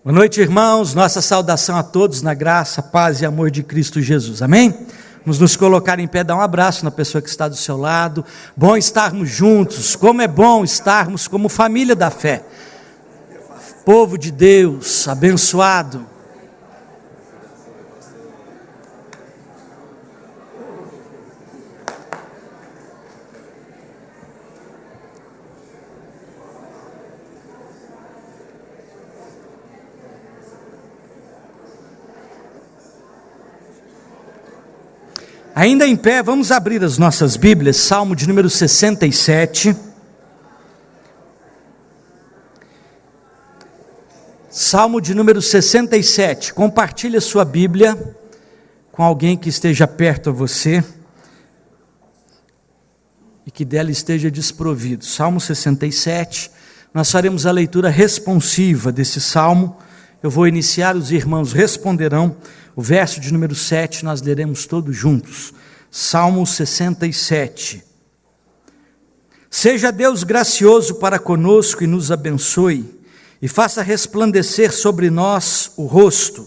Boa noite, irmãos. Nossa saudação a todos na graça, paz e amor de Cristo Jesus. Amém? Vamos nos colocar em pé, dar um abraço na pessoa que está do seu lado. Bom estarmos juntos. Como é bom estarmos como família da fé. Povo de Deus, abençoado. Ainda em pé, vamos abrir as nossas Bíblias, Salmo de número 67. Salmo de número 67. Compartilhe a sua Bíblia com alguém que esteja perto a você e que dela esteja desprovido. Salmo 67. Nós faremos a leitura responsiva desse salmo. Eu vou iniciar, os irmãos responderão. O verso de número 7 nós leremos todos juntos. Salmo 67. Seja Deus gracioso para conosco e nos abençoe, e faça resplandecer sobre nós o rosto.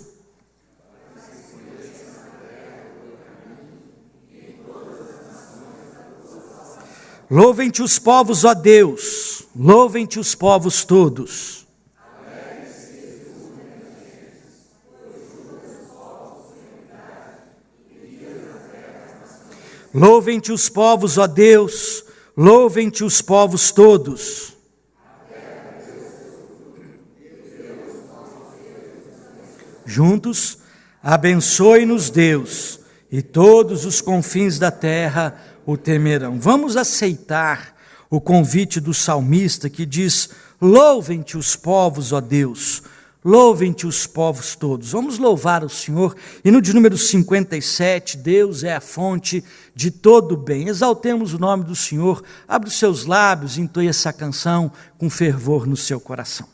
Louvem-te os povos, ó Deus, louvem-te os povos todos. Louvem-te os povos, ó Deus, louvem-te os povos todos. Juntos, abençoe-nos Deus, e todos os confins da terra o temerão. Vamos aceitar o convite do salmista que diz: louvem-te os povos, ó Deus, louvem-te os povos todos. Vamos louvar o Senhor. E no de número 57, Deus é a fonte de todo o bem. Exaltemos o nome do Senhor. Abre os seus lábios e entoie essa canção com fervor no seu coração.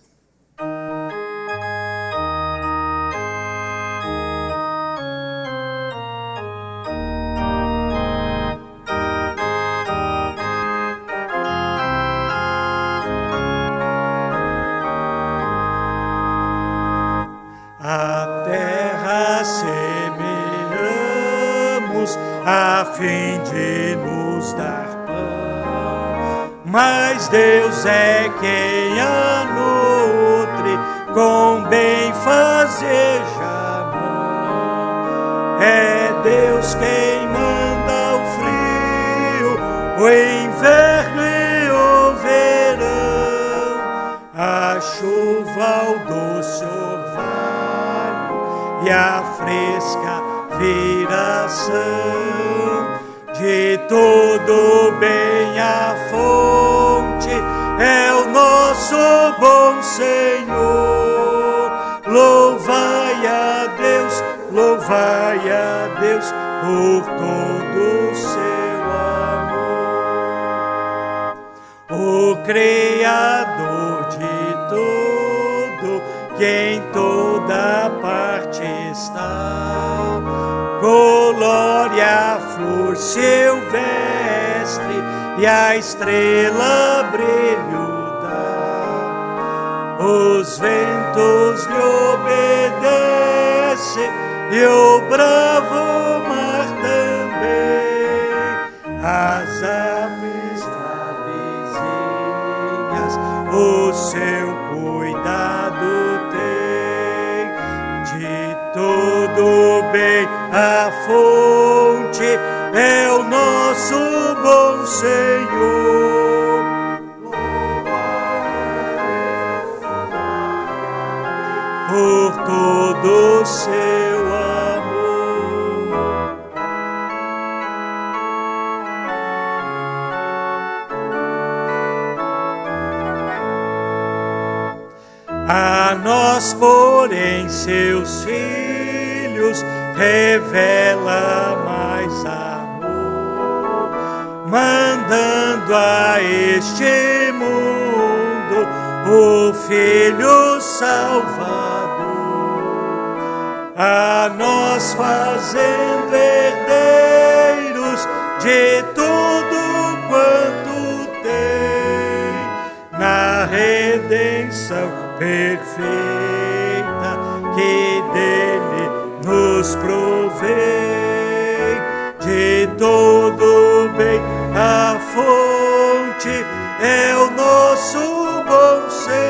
A fim de nos dar pão, mas Deus é quem a nutre com benfazeja mão. É Deus quem manda o frio, o inverno e o verão, a chuva, o doce orvalho e a fresca viração. De todo bem a fonte é o nosso bom Senhor. Louvai a Deus por todo o seu amor. O Criador de tudo, que em toda parte está, colore a flor silvestre e a estrela brilho dá. Os ventos lhe obedecem e o bravo mar também. As aves vizinhas o seu cuidado tem. De todo bem a fonte é o nosso bom Senhor. Por todo o seu amor. A nós, porém, seus filhos, revela mais amor, mandando a este mundo o Filho Salvador, a nós fazendo herdeiros de tudo quanto tem, na redenção perfeita nos provém de todo bem. A fonte é o nosso bom Senhor.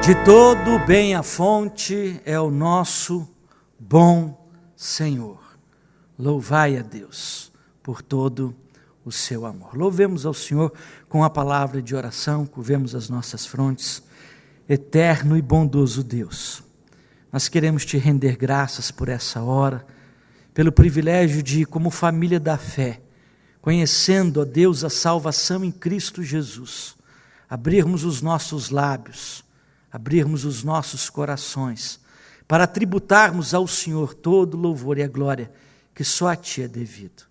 De todo bem a fonte é o nosso bom Senhor. Louvai a Deus por todo o seu amor. Louvemos ao Senhor com a palavra de oração, curvemos as nossas frontes. Eterno e bondoso Deus, nós queremos te render graças por essa hora, pelo privilégio de, como família da fé, conhecendo, ó Deus, a salvação em Cristo Jesus, abrirmos os nossos lábios, abrirmos os nossos corações, para tributarmos ao Senhor todo o louvor e a glória que só a Ti é devido.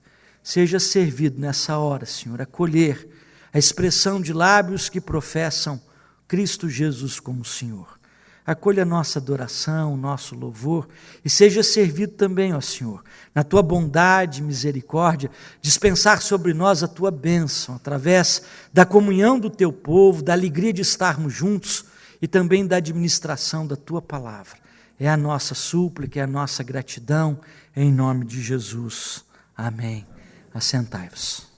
Seja servido nessa hora, Senhor, acolher a expressão de lábios que professam Cristo Jesus como Senhor. Acolha a nossa adoração, o nosso louvor, e seja servido também, ó Senhor, na Tua bondade e misericórdia, dispensar sobre nós a Tua bênção, através da comunhão do Teu povo, da alegria de estarmos juntos, e também da administração da Tua palavra. É a nossa súplica, é a nossa gratidão, em nome de Jesus. Amém. Assentai-vos.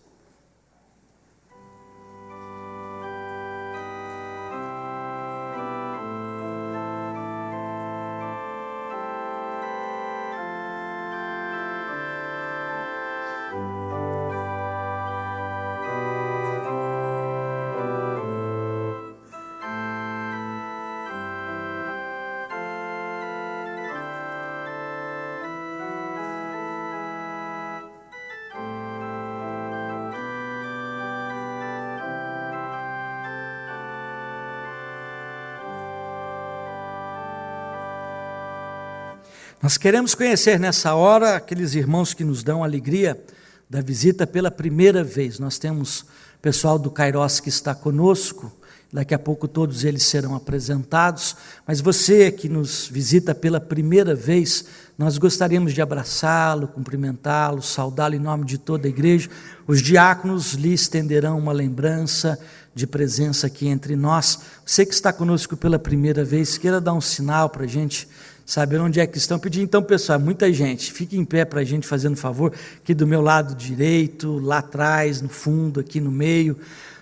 Nós queremos conhecer nessa hora aqueles irmãos que nos dão a alegria da visita pela primeira vez. Nós temos pessoal do Kairos que está conosco, daqui a pouco todos eles serão apresentados, mas você que nos visita pela primeira vez, nós gostaríamos de abraçá-lo, cumprimentá-lo, saudá-lo em nome de toda a igreja. Os diáconos lhe estenderão uma lembrança de presença aqui entre nós. Você que está conosco pela primeira vez, queira dar um sinal para a gente saber onde é que estão. Pedir então, pessoal, muita gente, fique em pé para a gente, fazendo favor, aqui do meu lado direito, lá atrás, no fundo, aqui no meio.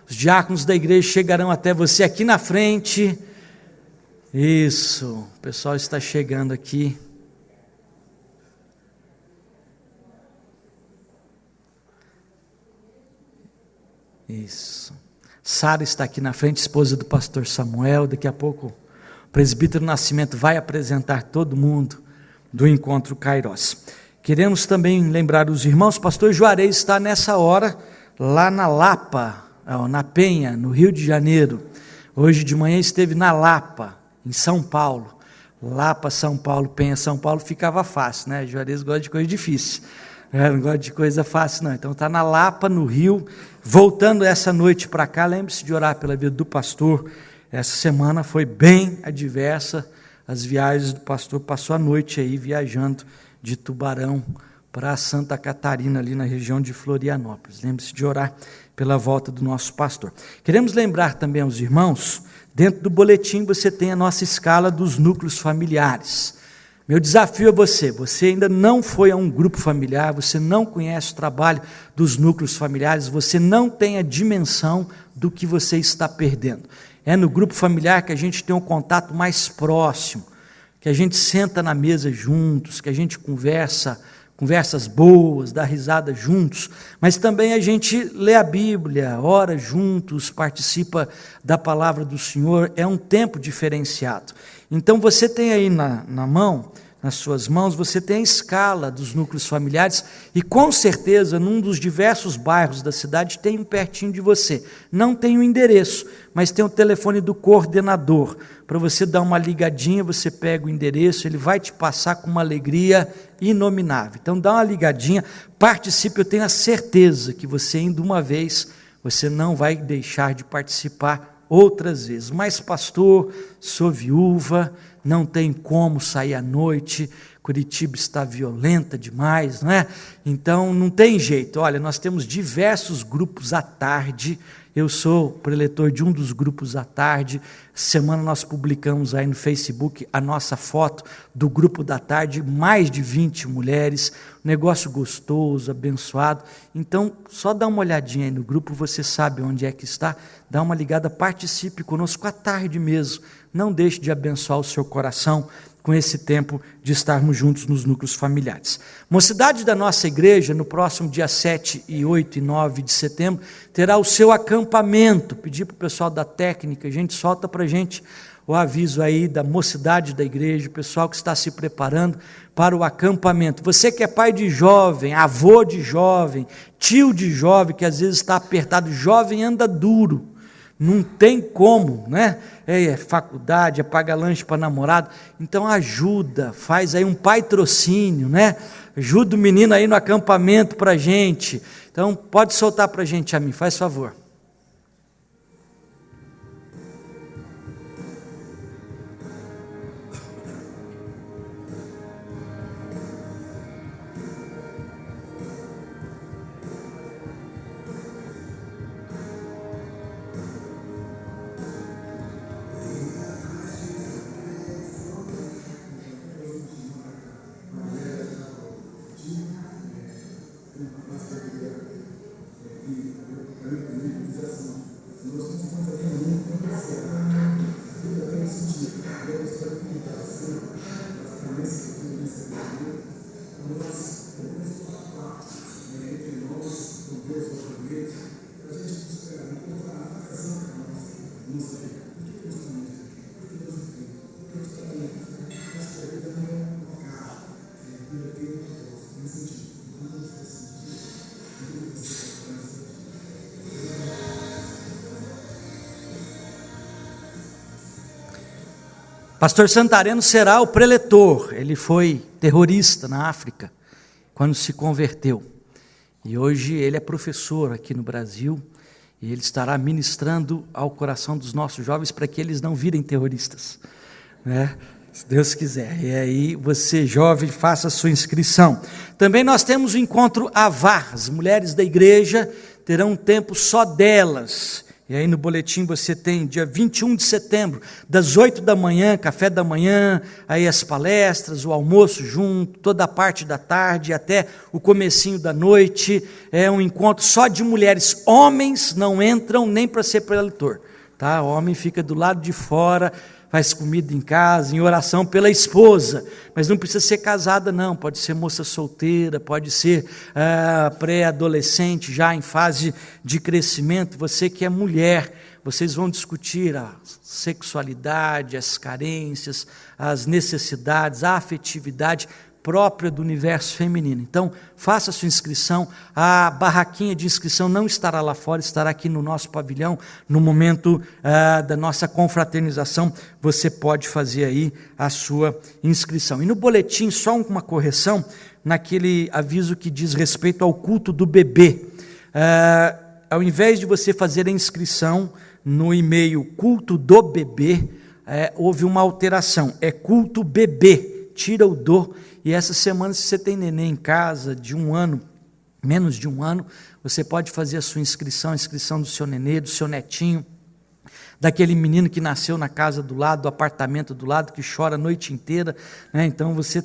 Os diáconos da igreja chegarão até você aqui na frente. Isso, o pessoal está chegando aqui. Isso. Sara está aqui na frente, esposa do pastor Samuel. Daqui a pouco o presbítero Nascimento vai apresentar todo mundo do Encontro Kairos. Queremos também lembrar os irmãos, o pastor Juarez está nessa hora lá na Lapa, na Penha, no Rio de Janeiro. Hoje de manhã esteve na Lapa, em São Paulo. Lapa, São Paulo, Penha, São Paulo, ficava fácil, né? Juarez gosta de coisa difícil, não gosta de coisa fácil não. Então está na Lapa, no Rio, voltando essa noite para cá. Lembre-se de orar pela vida do pastor. Essa semana foi bem adversa, as viagens do pastor, passou a noite aí viajando de Tubarão para Santa Catarina, ali na região de Florianópolis. Lembre-se de orar pela volta do nosso pastor. Queremos lembrar também aos irmãos, dentro do boletim você tem a nossa escala dos núcleos familiares. Meu desafio a você ainda não foi a um grupo familiar, você não conhece o trabalho dos núcleos familiares, você não tem a dimensão do que você está perdendo. É no grupo familiar que a gente tem um contato mais próximo, que a gente senta na mesa juntos, que a gente conversas boas, dá risada juntos, mas também a gente lê a Bíblia, ora juntos, participa da palavra do Senhor, é um tempo diferenciado. Então você tem aí nas suas mãos, você tem a escala dos núcleos familiares e com certeza num dos diversos bairros da cidade tem um pertinho de você. Não tem o endereço, mas tem o telefone do coordenador. Para você dar uma ligadinha, você pega o endereço, ele vai te passar com uma alegria inominável. Então dá uma ligadinha, participe, eu tenho a certeza que você indo uma vez, você não vai deixar de participar outras vezes. Mas pastor, sou viúva, não tem como sair à noite, Curitiba está violenta demais, não é? Então não tem jeito. Olha, nós temos diversos grupos à tarde. Eu sou preletor de um dos grupos à tarde. Semana nós publicamos aí no Facebook a nossa foto do grupo da tarde, mais de 20 mulheres, negócio gostoso, abençoado. Então, só dá uma olhadinha aí no grupo, você sabe onde é que está, dá uma ligada, participe conosco à tarde mesmo. Não deixe de abençoar o seu coração com esse tempo de estarmos juntos nos núcleos familiares. Mocidade da nossa igreja, no próximo dia 7, 8 e 9 de setembro, terá o seu acampamento. Pedir para o pessoal da técnica, gente, solta para a gente o aviso aí da mocidade da igreja, o pessoal que está se preparando para o acampamento. Você que é pai de jovem, avô de jovem, tio de jovem, que às vezes está apertado, jovem anda duro, não tem como, né? É faculdade, é pagar lanche para namorado, então ajuda, faz aí um patrocínio, né? Ajuda o menino aí no acampamento para a gente. Então pode soltar para a gente, mim, faz favor. Pastor Santareno será o preletor. Ele foi terrorista na África, quando se converteu. E hoje ele é professor aqui no Brasil, e ele estará ministrando ao coração dos nossos jovens para que eles não virem terroristas, né? Se Deus quiser. E aí você, jovem, faça a sua inscrição. Também nós temos o encontro Avá. As mulheres da igreja terão um tempo só delas. E aí no boletim você tem dia 21 de setembro, das 8 da manhã, café da manhã, aí as palestras, o almoço junto, toda a parte da tarde, até o comecinho da noite. É um encontro só de mulheres. Homens não entram nem para ser preletor, tá? O homem fica do lado de fora, faz comida em casa, em oração pela esposa, mas não precisa ser casada não, pode ser moça solteira, pode ser pré-adolescente, já em fase de crescimento. Você que é mulher, vocês vão discutir a sexualidade, as carências, as necessidades, a afetividade própria do universo feminino. Então, faça a sua inscrição. A barraquinha de inscrição não estará lá fora, estará aqui no nosso pavilhão. No momento da nossa confraternização, você pode fazer aí a sua inscrição. E no boletim, só uma correção, naquele aviso que diz respeito ao culto do bebê. Ao invés de você fazer a inscrição no e-mail culto do bebê, houve uma alteração, é culto bebê, tira o do. E essa semana, se você tem neném em casa de 1 ano, menos de 1 ano, você pode fazer a sua inscrição, a inscrição do seu nenê, do seu netinho, daquele menino que nasceu na casa do lado, do apartamento do lado, que chora a noite inteira, né? Então você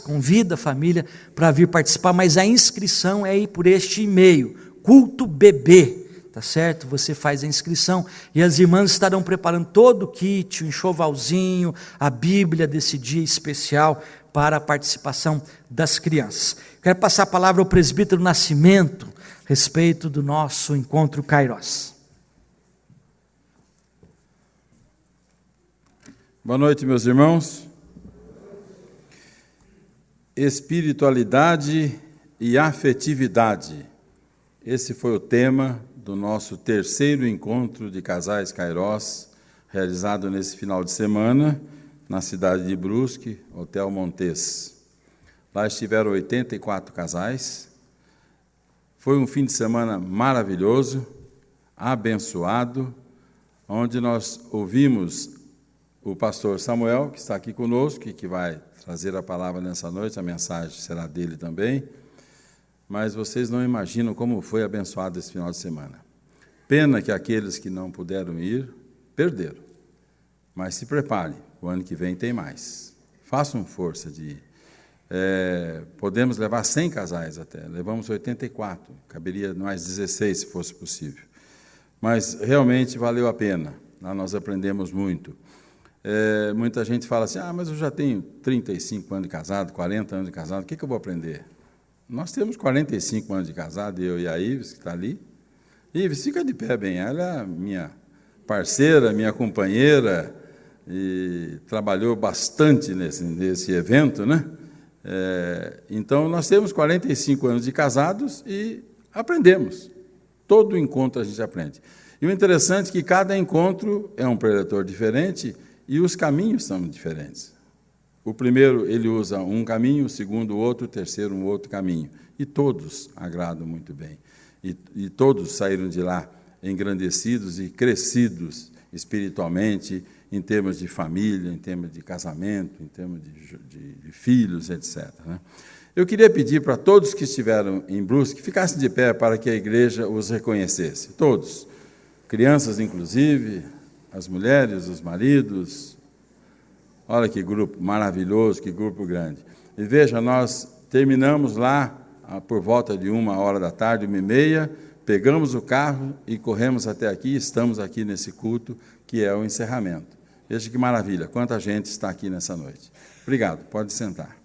convida a família para vir participar, mas a inscrição é aí por este e-mail, culto bebê. Tá certo? Você faz a inscrição e as irmãs estarão preparando todo o kit, o enxovalzinho, a Bíblia desse dia especial para a participação das crianças. Quero passar a palavra ao presbítero Nascimento, a respeito do nosso encontro Kairos. Boa noite, meus irmãos. Espiritualidade e afetividade. Esse foi o tema do nosso 3º encontro de casais Kairos, realizado nesse final de semana, na cidade de Brusque, Hotel Montes. Lá estiveram 84 casais. Foi um fim de semana maravilhoso, abençoado, onde nós ouvimos o pastor Samuel, que está aqui conosco, que vai trazer a palavra nessa noite, a mensagem será dele também. Mas vocês não imaginam como foi abençoado esse final de semana. Pena que aqueles que não puderam ir, perderam. Mas se preparem, o ano que vem tem mais. Façam força de ir. Podemos levar 100 casais até, levamos 84, caberia mais 16 se fosse possível. Mas realmente valeu a pena, lá nós aprendemos muito. Muita gente fala assim, mas eu já tenho 35 anos de casado, 40 anos de casado, o que eu vou aprender? Nós temos 45 anos de casado, eu e a Ives, que está ali. Ives, fica de pé bem, ela é minha parceira, minha companheira, e trabalhou bastante nesse evento, né? Então, nós temos 45 anos de casados e aprendemos. Todo encontro a gente aprende. E o interessante é que cada encontro é um preletor diferente e os caminhos são diferentes. O primeiro, ele usa um caminho, o segundo, outro, o terceiro, um outro caminho. E todos agradam muito bem. E todos saíram de lá engrandecidos e crescidos espiritualmente, em termos de família, em termos de casamento, em termos de filhos, etc. Né? Eu queria pedir para todos que estiveram em Brusque, que ficassem de pé para que a igreja os reconhecesse. Todos. Crianças, inclusive, as mulheres, os maridos. Olha que grupo maravilhoso, que grupo grande. E veja, nós terminamos lá por volta de 13h, 13h30, pegamos o carro e corremos até aqui, estamos aqui nesse culto, que é o encerramento. Veja que maravilha, quanta gente está aqui nessa noite. Obrigado, pode sentar.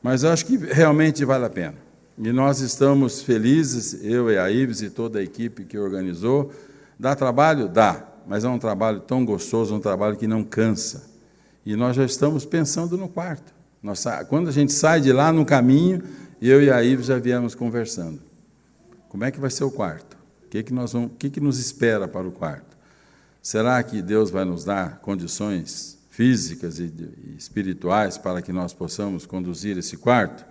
Mas eu acho que realmente vale a pena. E nós estamos felizes, eu e a Ives e toda a equipe que organizou. Dá trabalho? Dá, mas é um trabalho tão gostoso, um trabalho que não cansa. E nós já estamos pensando no quarto. Quando a gente sai de lá no caminho, eu e a Ives já viemos conversando. Como é que vai ser o quarto? O que nos espera para o quarto? Será que Deus vai nos dar condições físicas e espirituais para que nós possamos conduzir esse quarto?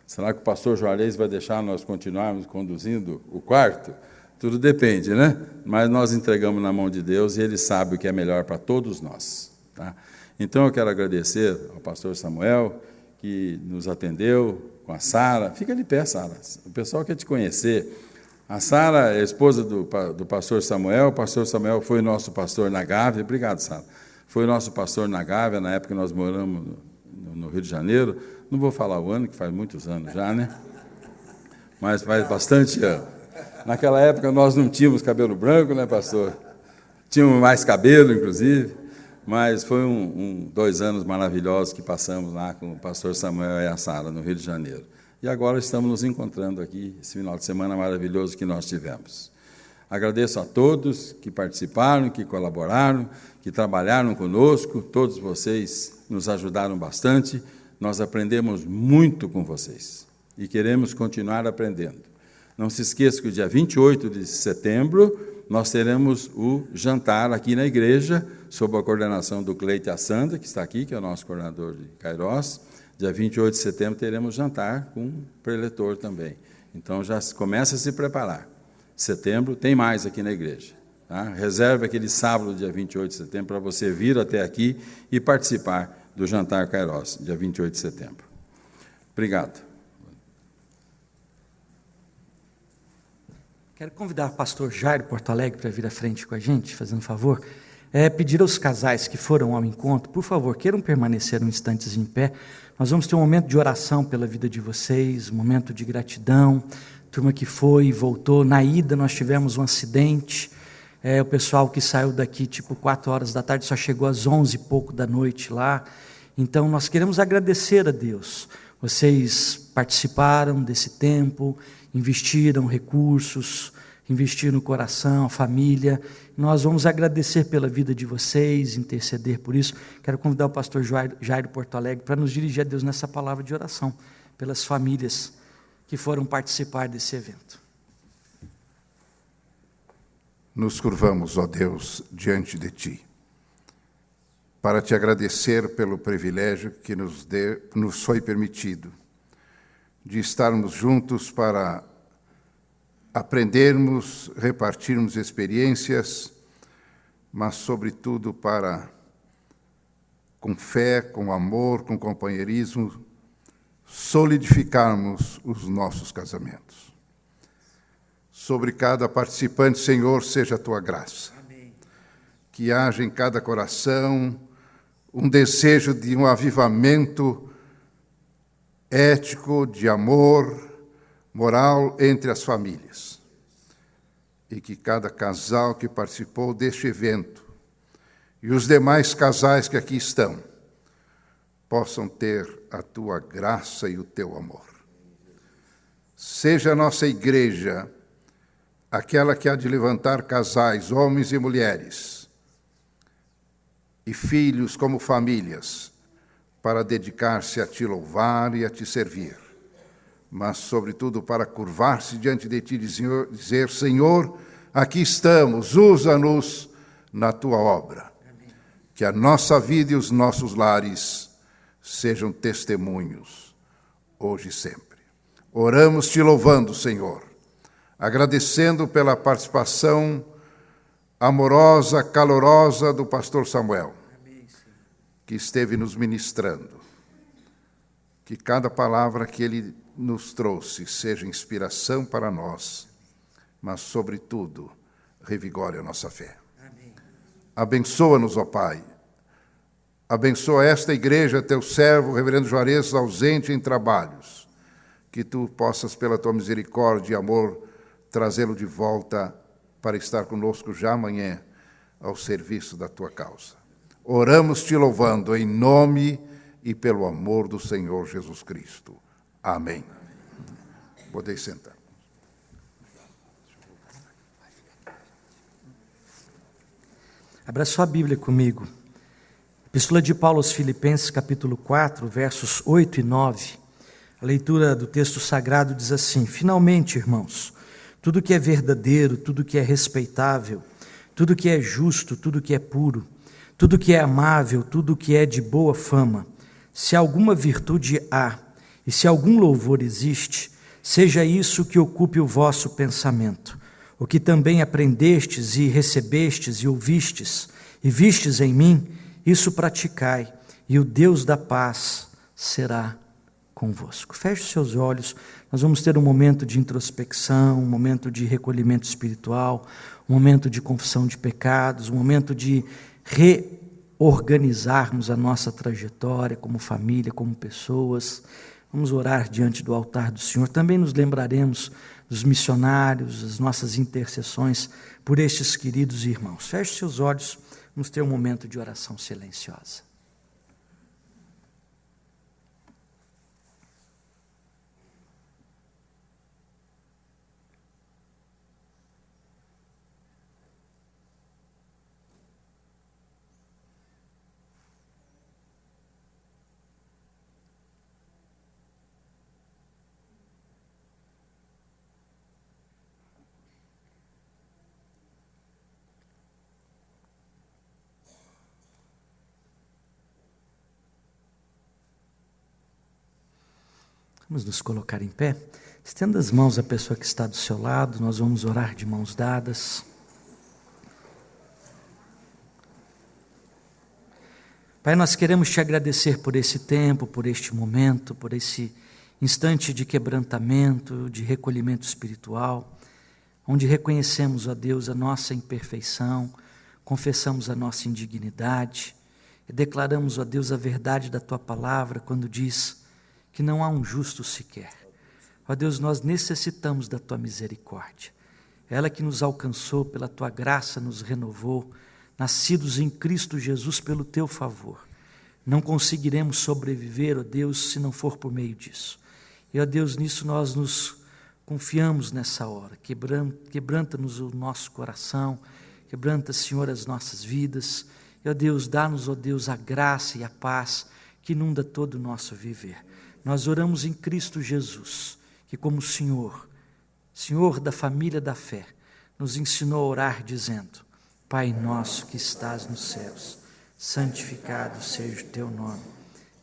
Será que o pastor Juarez vai deixar nós continuarmos conduzindo o quarto? Tudo depende, né? Mas nós entregamos na mão de Deus e Ele sabe o que é melhor para todos nós. Tá? Então, eu quero agradecer ao pastor Samuel, que nos atendeu, com a Sara. Fica de pé, Sara. O pessoal quer te conhecer. A Sara é a esposa do pastor Samuel. O pastor Samuel foi nosso pastor na Gávea. Obrigado, Sara. Foi nosso pastor na Gávea, na época que nós moramos no Rio de Janeiro. Não vou falar o ano, que faz muitos anos já, né? Mas faz bastante ano. Naquela época nós não tínhamos cabelo branco, né, pastor? Tínhamos mais cabelo, inclusive. Mas foi 2 anos maravilhosos que passamos lá com o pastor Samuel e a Sara, no Rio de Janeiro. E agora estamos nos encontrando aqui, esse final de semana maravilhoso que nós tivemos. Agradeço a todos que participaram, que colaboraram, que trabalharam conosco. Todos vocês nos ajudaram bastante. Nós aprendemos muito com vocês e queremos continuar aprendendo. Não se esqueça que o dia 28 de setembro nós teremos o jantar aqui na igreja, sob a coordenação do Cleite Assanda, que está aqui, que é o nosso coordenador de Cairós. Dia 28 de setembro teremos jantar com o preletor também. Então, já começa a se preparar. Setembro tem mais aqui na igreja. Tá? Reserve aquele sábado, dia 28 de setembro, para você vir até aqui e participar do jantar Cairós, dia 28 de setembro. Obrigado. Quero convidar o pastor Jairo Porto Alegre para vir à frente com a gente, fazendo um favor. Pedir aos casais que foram ao encontro, por favor, queiram permanecer um instante em pé. Nós vamos ter um momento de oração pela vida de vocês, um momento de gratidão. Turma que foi e voltou. Na ida nós tivemos um acidente. O pessoal que saiu daqui tipo 16h só chegou às 11h e pouco da noite lá. Então nós queremos agradecer a Deus. Vocês participaram desse tempo, investiram recursos, investiram no coração, a família. Nós vamos agradecer pela vida de vocês, interceder por isso. Quero convidar o pastor Jairo Porto Alegre para nos dirigir a Deus nessa palavra de oração, pelas famílias que foram participar desse evento. Nos curvamos, ó Deus, diante de Ti, para Te agradecer pelo privilégio que nos foi permitido, de estarmos juntos para aprendermos, repartirmos experiências, mas, sobretudo, para com fé, com amor, com companheirismo, solidificarmos os nossos casamentos. Sobre cada participante, Senhor, seja a tua graça. Amém. Que haja em cada coração um desejo de um avivamento ético, de amor, moral entre as famílias. E que cada casal que participou deste evento e os demais casais que aqui estão possam ter a tua graça e o teu amor. Seja a nossa igreja aquela que há de levantar casais, homens e mulheres, e filhos como famílias, para dedicar-se a te louvar e a te servir, mas, sobretudo, para curvar-se diante de ti e dizer, Senhor, aqui estamos, usa-nos na tua obra. Amém. Que a nossa vida e os nossos lares sejam testemunhos, hoje e sempre. Oramos te louvando, Senhor, agradecendo pela participação amorosa, calorosa do pastor Samuel, que esteve nos ministrando. Que cada palavra que ele nos trouxe seja inspiração para nós, mas, sobretudo, revigore a nossa fé. Amém. Abençoa-nos, ó Pai. Abençoa esta igreja, teu servo, reverendo Juarez, ausente em trabalhos. Que tu possas, pela tua misericórdia e amor, trazê-lo de volta para estar conosco já amanhã, ao serviço da tua causa. Oramos te louvando em nome e pelo amor do Senhor Jesus Cristo. Amém. Podeis sentar. Abra sua Bíblia comigo. Epístola de Paulo aos Filipenses, capítulo 4, versos 8 e 9. A leitura do texto sagrado diz assim: Finalmente, irmãos, tudo que é verdadeiro, tudo que é respeitável, tudo que é justo, tudo que é puro, tudo que é amável, tudo que é de boa fama, se alguma virtude há e se algum louvor existe, seja isso que ocupe o vosso pensamento. O que também aprendestes e recebestes e ouvistes e vistes em mim, isso praticai, e o Deus da paz será convosco. Feche os seus olhos, nós vamos ter um momento de introspecção, um momento de recolhimento espiritual, um momento de confissão de pecados, um momento de reorganizarmos a nossa trajetória como família, como pessoas. Vamos orar diante do altar do Senhor. Também nos lembraremos dos missionários, as nossas intercessões por estes queridos irmãos. Feche seus olhos, vamos ter um momento de oração silenciosa. Vamos nos colocar em pé. Estenda as mãos à pessoa que está do seu lado. Nós vamos orar de mãos dadas. Pai, nós queremos te agradecer por esse tempo, por este momento, por esse instante de quebrantamento, de recolhimento espiritual, onde reconhecemos, ó Deus, a nossa imperfeição, confessamos a nossa indignidade e declaramos, ó Deus, a verdade da tua palavra quando diz que não há um justo sequer. Ó Deus, nós necessitamos da tua misericórdia. Ela que nos alcançou pela tua graça, nos renovou, nascidos em Cristo Jesus pelo teu favor. Não conseguiremos sobreviver, ó Deus, se não for por meio disso. E, ó Deus, nisso nós nos confiamos nessa hora. Quebranta-nos o nosso coração, quebranta, Senhor, as nossas vidas. E, ó Deus, dá-nos, ó Deus, a graça e a paz que inunda todo o nosso viver. Nós oramos em Cristo Jesus, que como Senhor da família da fé, nos ensinou a orar dizendo: Pai nosso que estás nos céus, santificado seja o teu nome.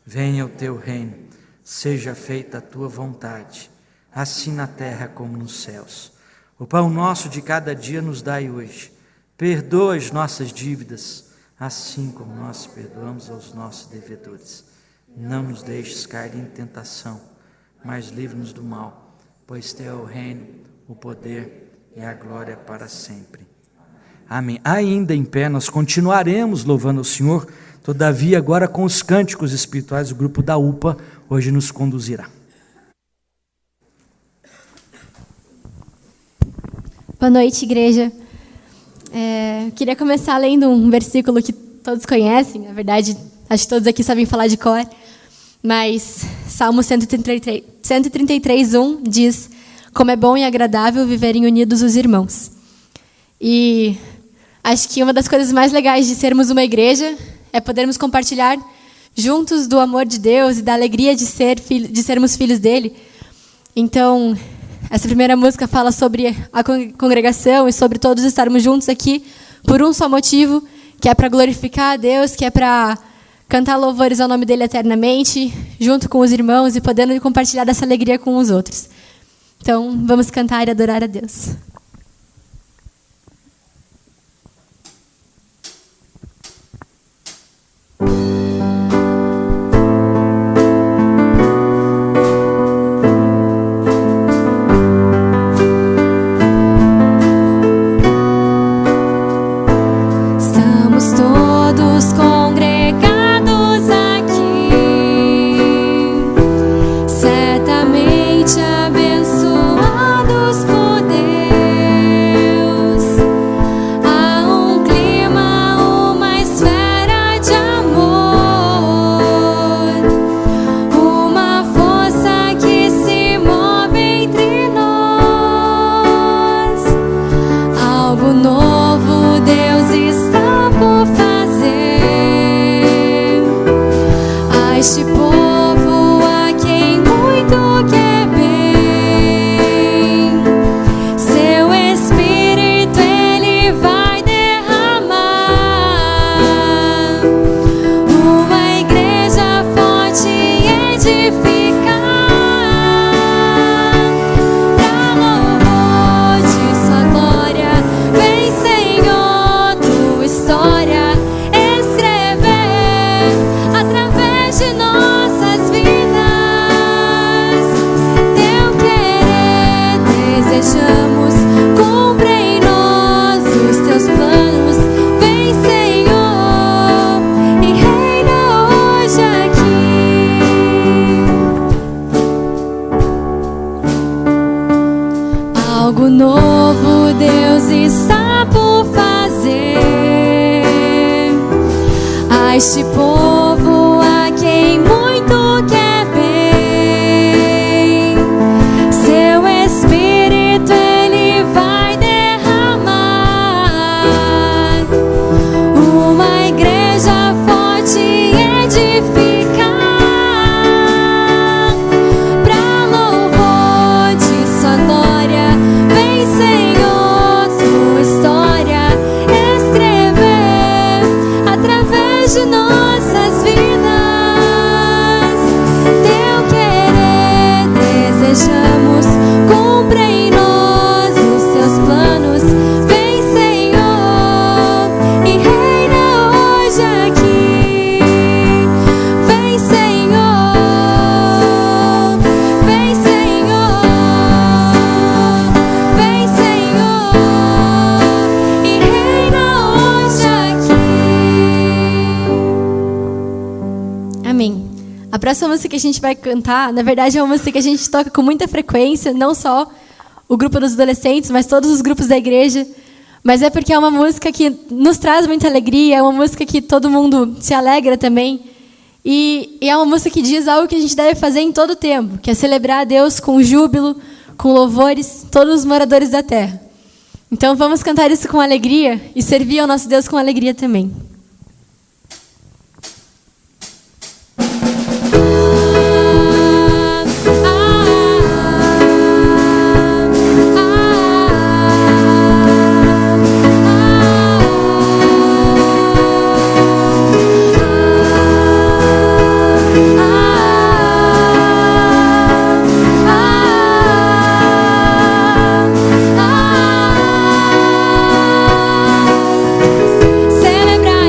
Venha o teu reino, seja feita a tua vontade, assim na terra como nos céus. O pão nosso de cada dia nos dai hoje. Perdoa as nossas dívidas, assim como nós perdoamos aos nossos devedores. Não nos deixes cair em tentação, mas livre-nos do mal, pois teu é o reino, o poder e a glória para sempre. Amém. Ainda em pé, nós continuaremos louvando ao Senhor, todavia agora com os cânticos espirituais, o grupo da UPA hoje nos conduzirá. Boa noite, igreja. Queria começar lendo um versículo que todos conhecem, na verdade, acho que todos aqui sabem falar de cor, mas Salmo 133:1 diz: como é bom e agradável viverem unidos os irmãos. E acho que uma das coisas mais legais de sermos uma igreja é podermos compartilhar juntos do amor de Deus e da alegria de sermos filhos dele. Então, essa primeira música fala sobre a congregação e sobre todos estarmos juntos aqui por um só motivo, que é para glorificar a Deus, que é para cantar louvores ao nome dele eternamente, junto com os irmãos e podendo compartilhar dessa alegria com os outros. Então, vamos cantar e adorar a Deus. Este povo a quem muito quer bem, seu Espírito ele vai derramar, uma igreja forte e edificar, pra louvor de sua glória. Vem, Senhor, sua história escrever através de nossas vidas. Teu querer desejamos, cumpre em nós os teus planos. Vem, Senhor, e reina hoje aqui. Vem, Senhor, vem, Senhor, vem, Senhor, e reina hoje aqui. Amém. A próxima música que a gente vai cantar, na verdade, é uma música que a gente toca com muita frequência, não só o grupo dos adolescentes, mas todos os grupos da igreja. Mas é porque é uma música que nos traz muita alegria, é uma música que todo mundo se alegra também. E é uma música que diz algo que a gente deve fazer em todo o tempo, que é celebrar a Deus com júbilo, com louvores, todos os moradores da terra. Então vamos cantar isso com alegria e servir ao nosso Deus com alegria também. Celebrar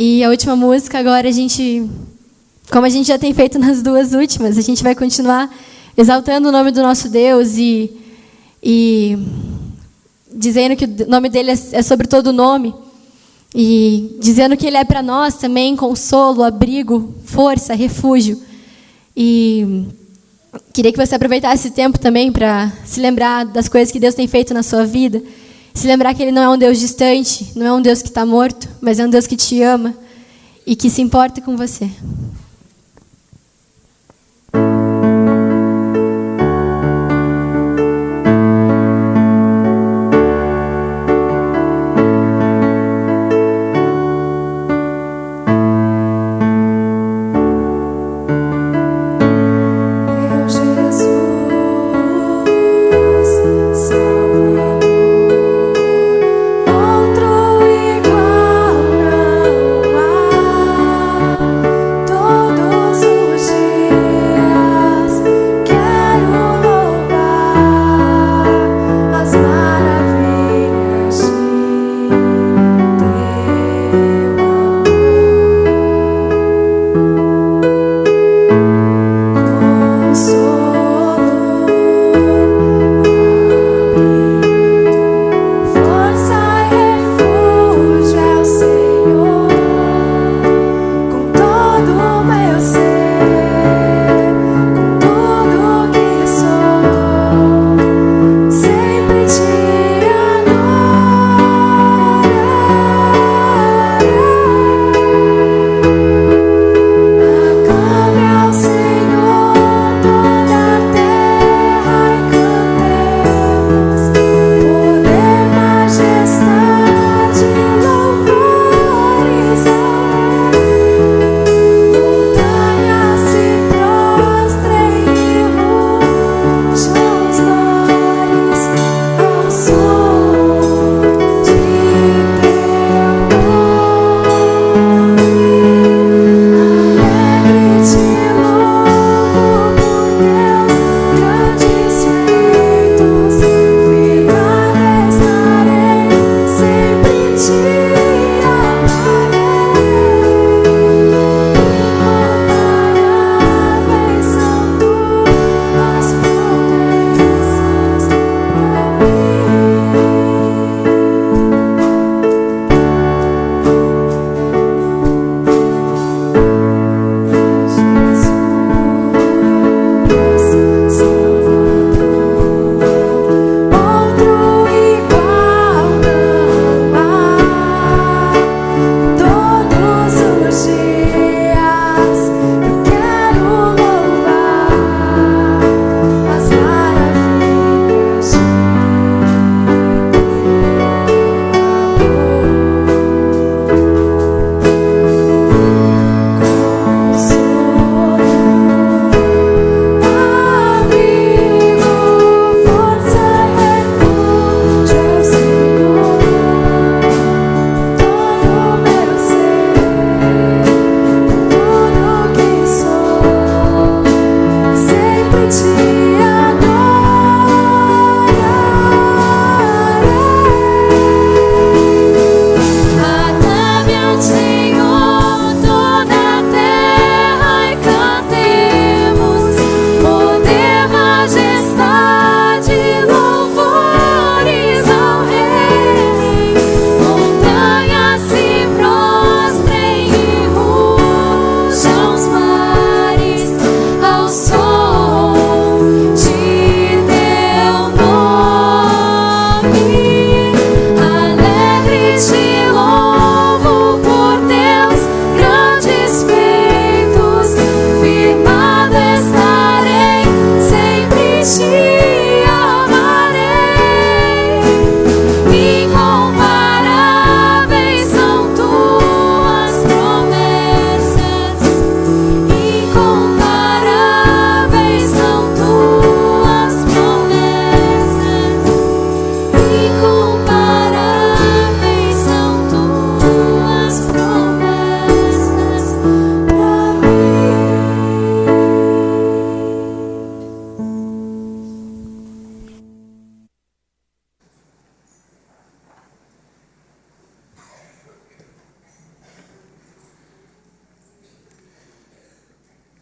E a última música, agora como a gente já tem feito nas duas últimas, a gente vai continuar exaltando o nome do nosso Deus e dizendo que o nome dele é sobre todo nome, e dizendo que ele é para nós também consolo, abrigo, força, refúgio. E queria que você aproveitasse esse tempo também para se lembrar das coisas que Deus tem feito na sua vida, se lembrar que ele não é um Deus distante, não é um Deus que está morto, mas é um Deus que te ama e que se importa com você. Outro igual não há.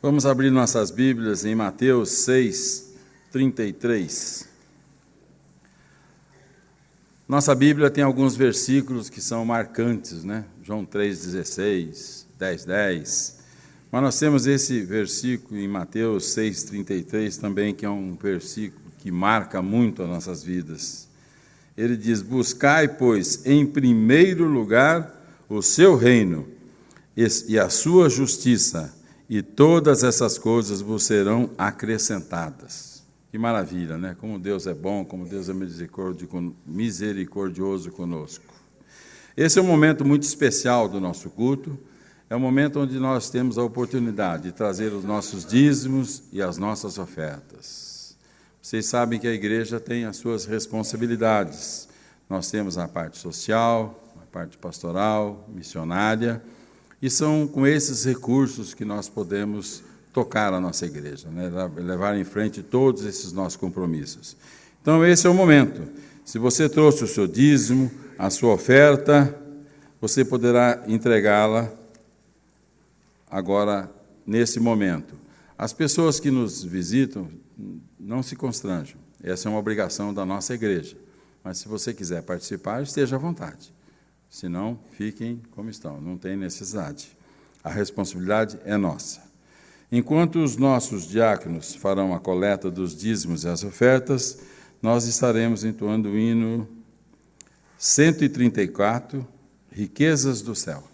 Vamos abrir nossas Bíblias em Mateus 6, 33. Nossa Bíblia tem alguns versículos que são marcantes, né? João 3,16, 10:10. Mas nós temos esse versículo em Mateus 6,33 também, que é um versículo que marca muito as nossas vidas. Ele diz: buscai, pois, em primeiro lugar o seu reino e a sua justiça, e todas essas coisas vos serão acrescentadas. Que maravilha, né? Como Deus é bom, como Deus é misericordioso conosco. Esse é um momento muito especial do nosso culto. É um momento onde nós temos a oportunidade de trazer os nossos dízimos e as nossas ofertas. Vocês sabem que a igreja tem as suas responsabilidades. Nós temos a parte social, a parte pastoral, missionária, e são com esses recursos que nós podemos tocar a nossa igreja, né? Levar em frente todos esses nossos compromissos. Então, esse é o momento. Se você trouxe o seu dízimo, a sua oferta, você poderá entregá-la agora, nesse momento. As pessoas que nos visitam, não se constranjam. Essa é uma obrigação da nossa igreja. Mas se você quiser participar, esteja à vontade. Se não, fiquem como estão, não tem necessidade. A responsabilidade é nossa. Enquanto os nossos diáconos farão a coleta dos dízimos e as ofertas, nós estaremos entoando o hino 134, Riquezas do Céu.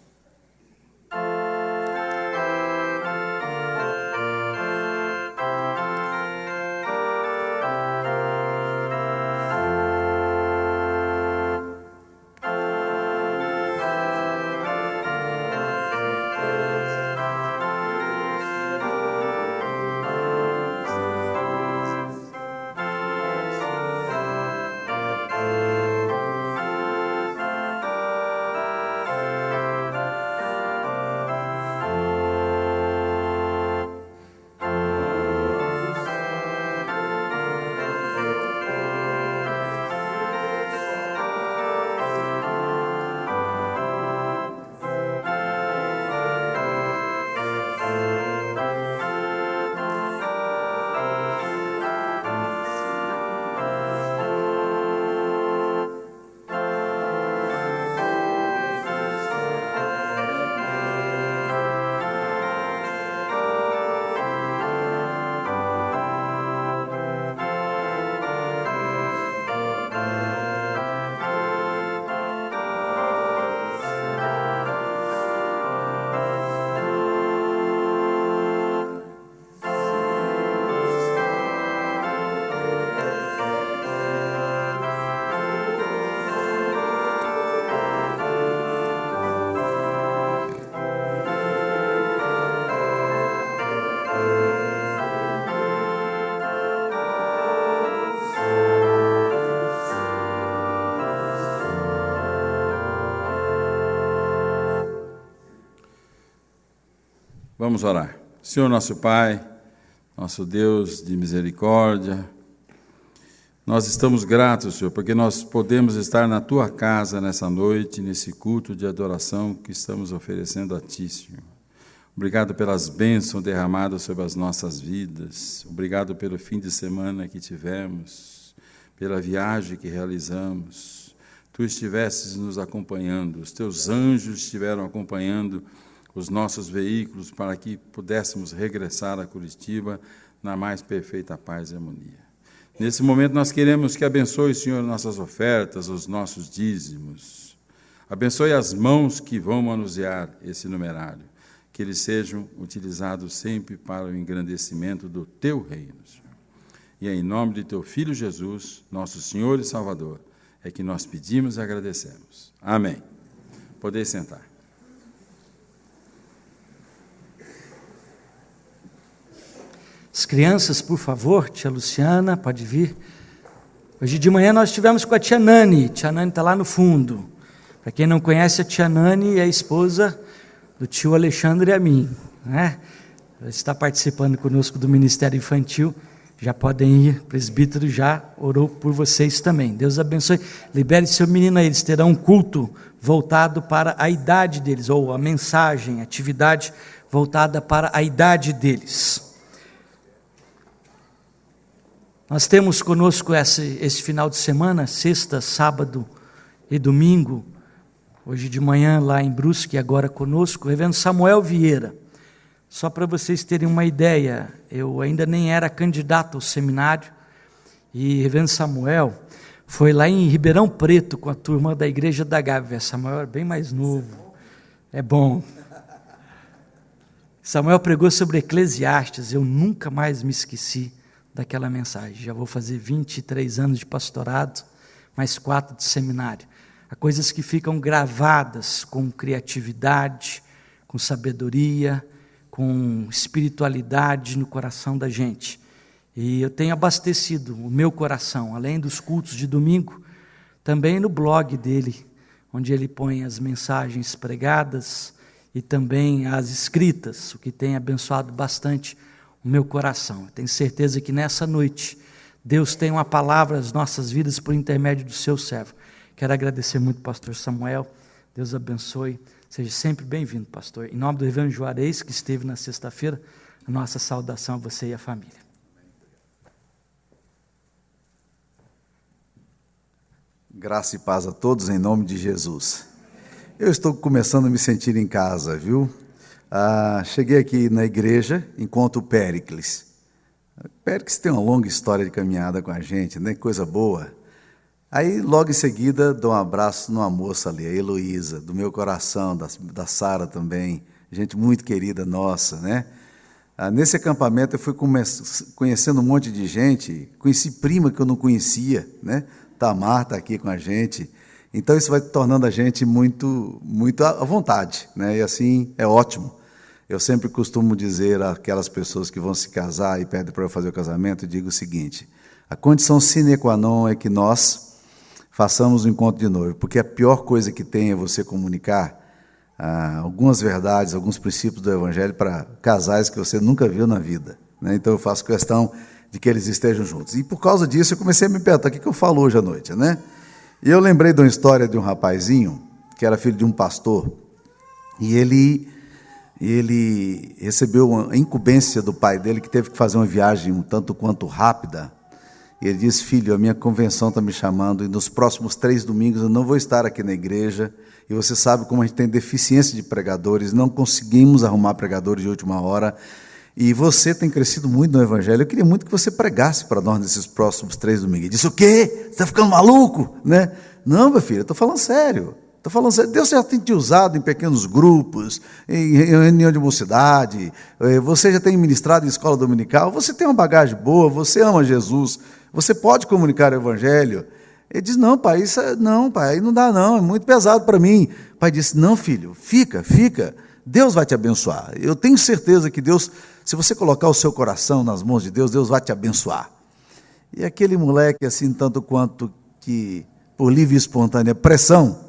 Vamos orar. Senhor nosso Pai, nosso Deus de misericórdia, nós estamos gratos, Senhor, porque nós podemos estar na Tua casa nessa noite, nesse culto de adoração que estamos oferecendo a Ti, Senhor. Obrigado pelas bênçãos derramadas sobre as nossas vidas. Obrigado pelo fim de semana que tivemos, pela viagem que realizamos. Tu estivesses nos acompanhando, os Teus anjos estiveram acompanhando os nossos veículos para que pudéssemos regressar a Curitiba na mais perfeita paz e harmonia. Nesse momento nós queremos que abençoe, Senhor, nossas ofertas, os nossos dízimos. Abençoe as mãos que vão manusear esse numerário, que eles sejam utilizados sempre para o engrandecimento do Teu reino, Senhor. E é em nome de Teu Filho Jesus, nosso Senhor e Salvador, é que nós pedimos e agradecemos. Amém. Podeis sentar. As crianças, por favor, tia Luciana, pode vir. Hoje de manhã nós estivemos com a tia Nani. Tia Nani está lá no fundo. Para quem não conhece, a tia Nani é a esposa do tio Alexandre e a mim, né? Ela está participando conosco do Ministério Infantil Já podem ir, o presbítero já orou por vocês também. Deus abençoe. Libere seu menino aí, eles terão um culto voltado para a idade deles, ou a mensagem, a atividade voltada para a idade deles. Nós temos conosco esse final de semana, sexta, sábado e domingo, hoje de manhã lá em Brusque, agora conosco, o reverendo Samuel Vieira. Só para vocês terem uma ideia, eu ainda nem era candidato ao seminário, e o reverendo Samuel foi lá em Ribeirão Preto com a turma da Igreja da Gávea. Samuel era bem mais novo, é bom. Samuel pregou sobre Eclesiastes, eu nunca mais me esqueci daquela mensagem. Já vou fazer 23 anos de pastorado, mais 4 de seminário. Há coisas que ficam gravadas com criatividade, com sabedoria, com espiritualidade no coração da gente. E eu tenho abastecido o meu coração, além dos cultos de domingo, também no blog dele, onde ele põe as mensagens pregadas e também as escritas, o que tem abençoado bastante o meu coração. Eu tenho certeza que nessa noite Deus tem uma palavra às nossas vidas por intermédio do seu servo. Quero agradecer muito ao pastor Samuel. Deus abençoe. Seja sempre bem-vindo, pastor. Em nome do reverendo Juarez, que esteve na sexta-feira, a nossa saudação a você e a família. Graça e paz a todos em nome de Jesus. Eu estou começando a me sentir em casa, viu? Cheguei aqui na igreja, encontro o Péricles. Péricles tem uma longa história de caminhada com a gente, né? Coisa boa. Aí, logo em seguida, dou um abraço numa moça ali, a Heloísa, do meu coração, da Sara também, gente muito querida nossa, né? Nesse acampamento eu fui conhecendo um monte de gente, conheci prima que eu não conhecia, né? Tamar está aqui com a gente, então isso vai tornando a gente muito, muito à vontade, né? E assim é ótimo. Eu sempre costumo dizer àquelas pessoas que vão se casar e pedem para eu fazer o casamento, eu digo o seguinte: a condição sine qua non é que nós façamos o encontro de noivo, porque a pior coisa que tem é você comunicar algumas verdades, alguns princípios do Evangelho para casais que você nunca viu na vida, né? Então eu faço questão de que eles estejam juntos. E por causa disso eu comecei a me perguntar, o que eu falo hoje à noite, né? E eu lembrei de uma história de um rapazinho, que era filho de um pastor, e ele recebeu uma incumbência do pai dele, que teve que fazer uma viagem um tanto quanto rápida. E ele disse: filho, a minha convenção está me chamando, e nos próximos 3 domingos eu não vou estar aqui na igreja, e você sabe como a gente tem deficiência de pregadores, não conseguimos arrumar pregadores de última hora, e você tem crescido muito no Evangelho, eu queria muito que você pregasse para nós nesses próximos 3 domingos. Ele disse: o quê? Você está ficando maluco? Né? Não, meu filho, eu estou falando sério. Deus já tem te usado em pequenos grupos, em reunião de mocidade, você já tem ministrado em escola dominical, você tem uma bagagem boa, você ama Jesus, você pode comunicar o Evangelho. Ele diz: não, pai, aí não dá não, é muito pesado para mim. O pai disse: não, filho, fica, Deus vai te abençoar. Eu tenho certeza que Deus, se você colocar o seu coração nas mãos de Deus, Deus vai te abençoar. E aquele moleque, assim, tanto quanto que, por livre e espontânea pressão,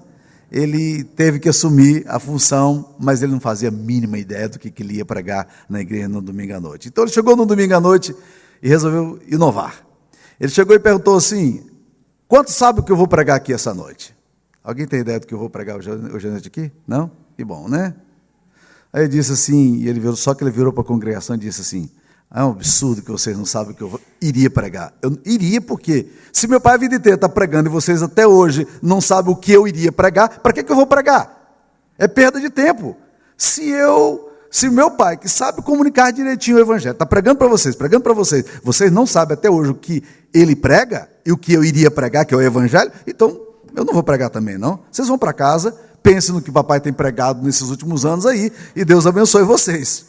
ele teve que assumir a função, mas ele não fazia a mínima ideia do que ele ia pregar na igreja no domingo à noite. Então ele chegou no domingo à noite e resolveu inovar. Ele chegou e perguntou assim: quantos sabem o que eu vou pregar aqui essa noite? Alguém tem ideia do que eu vou pregar hoje à noite aqui? Não? Que bom, né? Aí ele disse assim, e ele virou para a congregação e disse assim: é um absurdo que vocês não sabem o que eu iria pregar. Eu iria porque, se meu pai a vida inteira está pregando e vocês até hoje não sabem o que eu iria pregar, para que eu vou pregar? É perda de tempo. Se meu pai, que sabe comunicar direitinho o Evangelho, está pregando para vocês não sabem até hoje o que ele prega e o que eu iria pregar, que é o Evangelho, então eu não vou pregar também, não. Vocês vão para casa, pensem no que o papai tem pregado nesses últimos anos aí, e Deus abençoe vocês.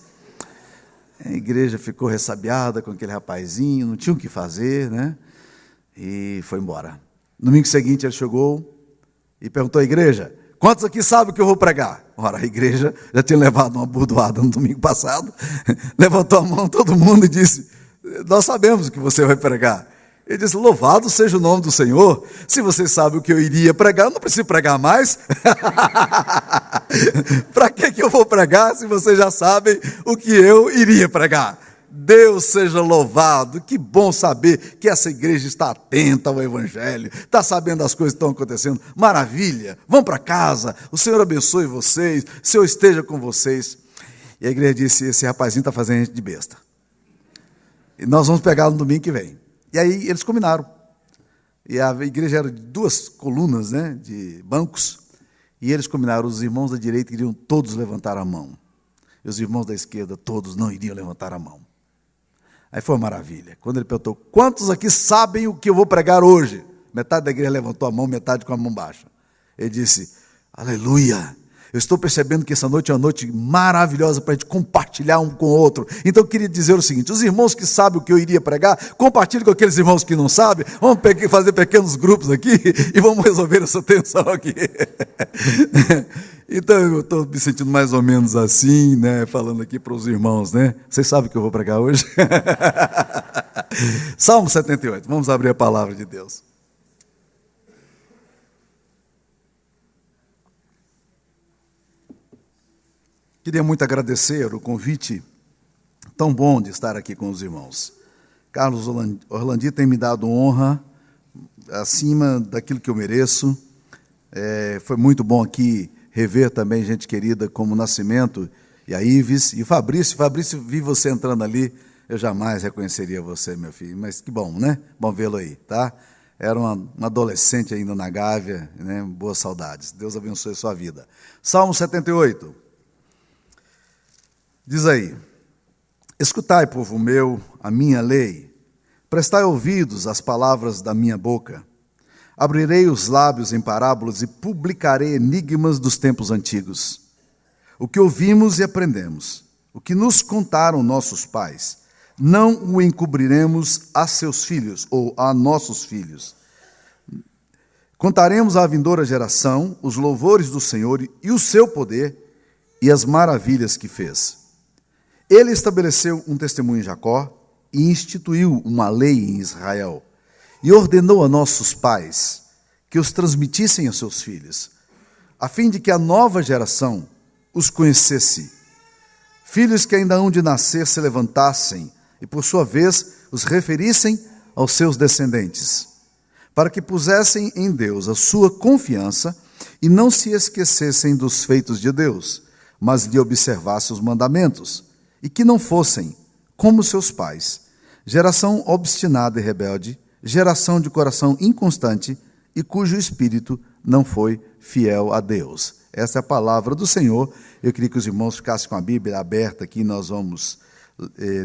A igreja ficou ressabiada com aquele rapazinho, não tinha o que fazer, né? E foi embora. No domingo seguinte ele chegou e perguntou à igreja: quantos aqui sabem o que eu vou pregar? Ora, a igreja já tinha levado uma burdoada no domingo passado, levantou a mão todo mundo e disse: nós sabemos o que você vai pregar. Ele disse: louvado seja o nome do Senhor, se vocês sabem o que eu iria pregar, eu não preciso pregar mais. Para que eu vou pregar se vocês já sabem o que eu iria pregar? Deus seja louvado. Que bom saber que essa igreja está atenta ao Evangelho, está sabendo das coisas que estão acontecendo. Maravilha, vão para casa, o Senhor abençoe vocês, o Senhor esteja com vocês. E a igreja disse, esse rapazinho está fazendo gente de besta. E nós vamos pegá-lo no domingo que vem. E aí eles combinaram. E a igreja era de 2 colunas, né, de bancos. E eles combinaram, os irmãos da direita iriam todos levantar a mão. E os irmãos da esquerda, todos não iriam levantar a mão. Aí foi uma maravilha. Quando ele perguntou, quantos aqui sabem o que eu vou pregar hoje? Metade da igreja levantou a mão, metade com a mão baixa. Ele disse, aleluia, eu estou percebendo que essa noite é uma noite maravilhosa para a gente compartilhar um com o outro. Então eu queria dizer o seguinte, os irmãos que sabem o que eu iria pregar, compartilhem com aqueles irmãos que não sabem, vamos fazer pequenos grupos aqui e vamos resolver essa tensão aqui. Então eu estou me sentindo mais ou menos assim, né, falando aqui para os irmãos, né? Vocês sabem o que eu vou pregar hoje? Salmo 78, vamos abrir a palavra de Deus. Queria muito agradecer o convite tão bom de estar aqui com os irmãos. Carlos Orlandi tem me dado honra acima daquilo que eu mereço. Foi muito bom aqui rever também gente querida como o Nascimento e a Ives e o Fabrício. Fabrício, vi você entrando ali, eu jamais reconheceria você, meu filho, mas que bom, né? Bom vê-lo aí, tá? Era um adolescente ainda na Gávea, né? Boas saudades. Deus abençoe a sua vida. Salmo 78. Diz aí, escutai, povo meu, a minha lei, prestai ouvidos às palavras da minha boca. Abrirei os lábios em parábolas e publicarei enigmas dos tempos antigos. O que ouvimos e aprendemos, o que nos contaram nossos pais, não o encobriremos a seus filhos ou a nossos filhos. Contaremos à vindoura geração os louvores do Senhor e o seu poder e as maravilhas que fez. Ele estabeleceu um testemunho em Jacó e instituiu uma lei em Israel. E ordenou a nossos pais que os transmitissem a seus filhos, a fim de que a nova geração os conhecesse. Filhos que ainda hão de nascer se levantassem e, por sua vez, os referissem aos seus descendentes, para que pusessem em Deus a sua confiança e não se esquecessem dos feitos de Deus, mas lhe observassem os mandamentos, e que não fossem como seus pais, geração obstinada e rebelde, geração de coração inconstante e cujo espírito não foi fiel a Deus. Essa é a palavra do Senhor. Eu queria que os irmãos ficassem com a Bíblia aberta aqui. Nós vamos,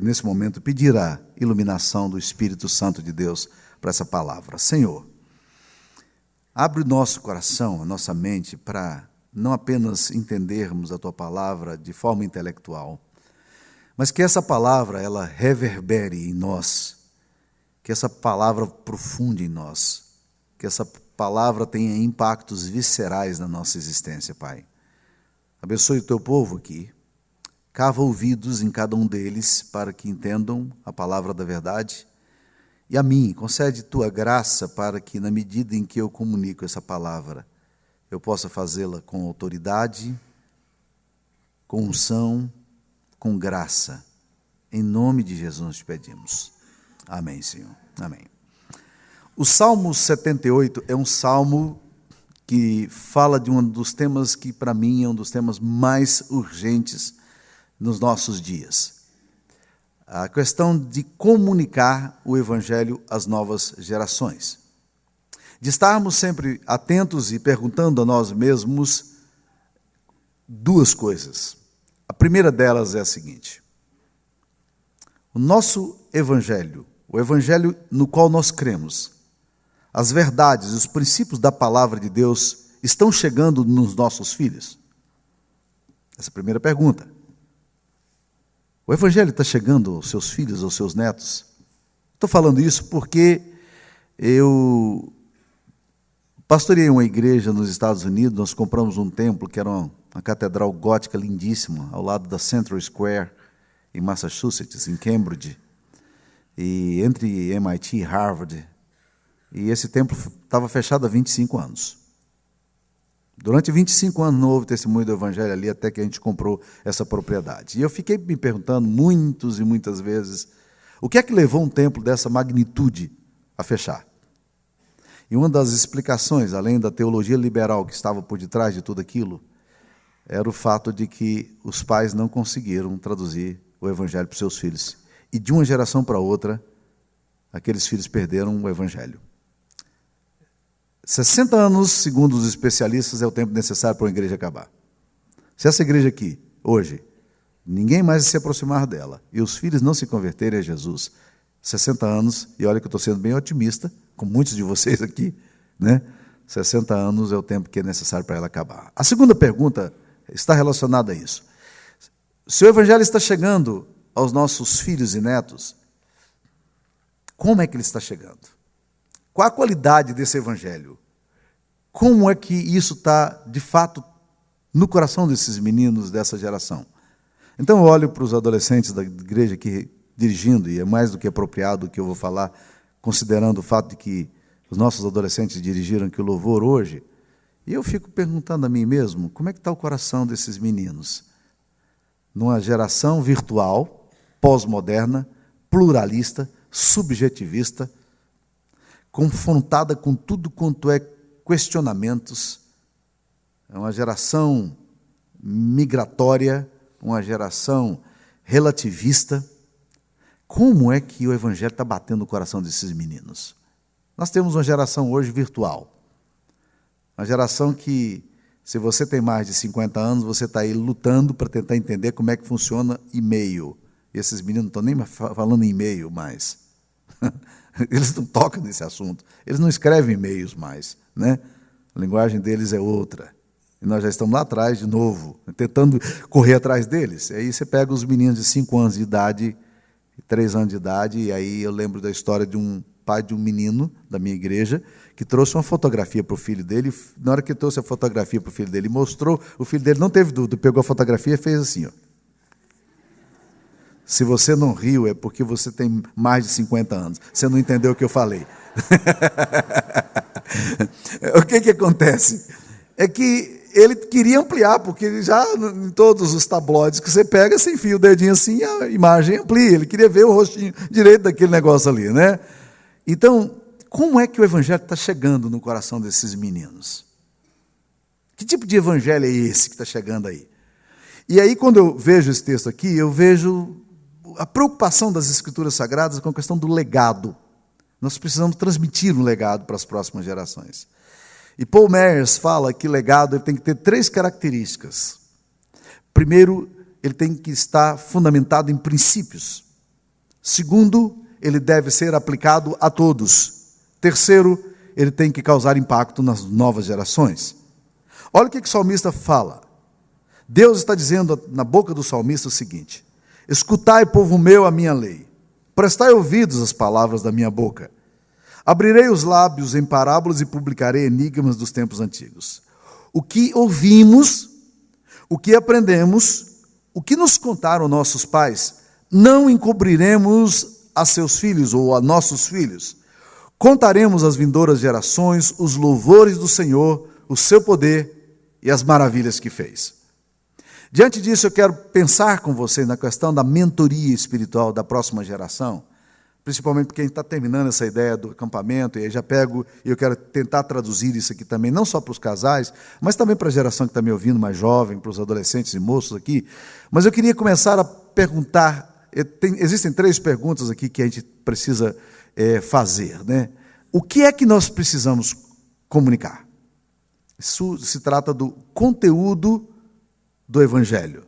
nesse momento, pedir a iluminação do Espírito Santo de Deus para essa palavra. Senhor, abre o nosso coração, a nossa mente, para não apenas entendermos a Tua palavra de forma intelectual, mas que essa palavra, ela reverbere em nós, que essa palavra profunde em nós, que essa palavra tenha impactos viscerais na nossa existência, Pai. Abençoe o Teu povo aqui, cava ouvidos em cada um deles, para que entendam a palavra da verdade, e a mim, concede Tua graça, para que na medida em que eu comunico essa palavra, eu possa fazê-la com autoridade, com unção, com graça. Em nome de Jesus te pedimos. Amém, Senhor. Amém. O Salmo 78 é um salmo que fala de um dos temas que, para mim, é um dos temas mais urgentes nos nossos dias. A questão de comunicar o Evangelho às novas gerações. De estarmos sempre atentos e perguntando a nós mesmos duas coisas. A primeira delas é a seguinte: o nosso Evangelho, o Evangelho no qual nós cremos, as verdades, os princípios da palavra de Deus estão chegando nos nossos filhos? Essa é a primeira pergunta. O Evangelho está chegando aos seus filhos, aos seus netos? Estou falando isso porque eu pastoreei uma igreja nos Estados Unidos. Nós compramos um templo que era uma catedral gótica lindíssima, ao lado da Central Square, em Massachusetts, em Cambridge, e entre MIT e Harvard. E esse templo estava fechado há 25 anos. Durante 25 anos não houve testemunho do Evangelho ali, até que a gente comprou essa propriedade. E eu fiquei me perguntando muitas e muitas vezes, o que é que levou um templo dessa magnitude a fechar? E uma das explicações, além da teologia liberal que estava por detrás de tudo aquilo, era o fato de que os pais não conseguiram traduzir o Evangelho para os seus filhos. E de uma geração para outra, aqueles filhos perderam o Evangelho. 60 anos, segundo os especialistas, é o tempo necessário para uma igreja acabar. Se essa igreja aqui, hoje, ninguém mais se aproximar dela, e os filhos não se converterem a Jesus, 60 anos, e olha que eu estou sendo bem otimista, com muitos de vocês aqui, né? 60 anos é o tempo que é necessário para ela acabar. A segunda pergunta está relacionada a isso. Se o Evangelho está chegando aos nossos filhos e netos, como é que ele está chegando? Qual a qualidade desse Evangelho? Como é que isso está, de fato, no coração desses meninos dessa geração? Então eu olho para os adolescentes da igreja aqui dirigindo, e é mais do que apropriado o que eu vou falar, considerando o fato de que os nossos adolescentes dirigiram aqui o louvor hoje, e eu fico perguntando a mim mesmo, como é que está o coração desses meninos? Numa geração virtual, pós-moderna, pluralista, subjetivista, confrontada com tudo quanto é questionamentos, é uma geração migratória, uma geração relativista. Como é que o Evangelho está batendo no coração desses meninos? Nós temos uma geração hoje virtual, uma geração que, se você tem mais de 50 anos, você está aí lutando para tentar entender como é que funciona e-mail. E esses meninos não estão nem falando em e-mail mais. Eles não tocam nesse assunto. Eles não escrevem e-mails mais, né? A linguagem deles é outra. E nós já estamos lá atrás, de novo, tentando correr atrás deles. E aí você pega os meninos de 5 anos de idade, 3 anos de idade, e aí eu lembro da história de um pai de um menino da minha igreja, que trouxe uma fotografia para o filho dele. Na hora que ele trouxe a fotografia para o filho dele, mostrou, o filho dele não teve dúvida, pegou a fotografia e fez assim, ó. Se você não riu, é porque você tem mais de 50 anos. Você não entendeu o que eu falei. O que acontece? É que ele queria ampliar, porque já em todos os tabloides que você pega, você enfia o dedinho assim, a imagem amplia. Ele queria ver o rostinho direito daquele negócio ali, né? Então, como é que o Evangelho está chegando no coração desses meninos? Que tipo de Evangelho é esse que está chegando aí? E aí, quando eu vejo esse texto aqui, eu vejo a preocupação das Escrituras Sagradas com a questão do legado. Nós precisamos transmitir um legado para as próximas gerações. E Paul Myers fala que legado ele tem que ter 3 características. Primeiro, ele tem que estar fundamentado em princípios. Segundo, ele deve ser aplicado a todos. Terceiro, ele tem que causar impacto nas novas gerações. Olha o que o salmista fala. Deus está dizendo na boca do salmista o seguinte: escutai, povo meu, a minha lei. Prestai ouvidos às palavras da minha boca. Abrirei os lábios em parábolas e publicarei enigmas dos tempos antigos. O que ouvimos, o que aprendemos, o que nos contaram nossos pais, não encobriremos a seus filhos ou a nossos filhos. Contaremos às vindouras gerações os louvores do Senhor, o seu poder e as maravilhas que fez. Diante disso, eu quero pensar com você na questão da mentoria espiritual da próxima geração, principalmente porque a gente está terminando essa ideia do acampamento, e aí já pego, e eu quero tentar traduzir isso aqui também, não só para os casais, mas também para a geração que está me ouvindo, mais jovem, para os adolescentes e moços aqui. Mas eu queria começar a perguntar, existem 3 perguntas aqui que a gente precisa fazer, né? O que é que nós precisamos comunicar? Isso se trata do conteúdo do Evangelho.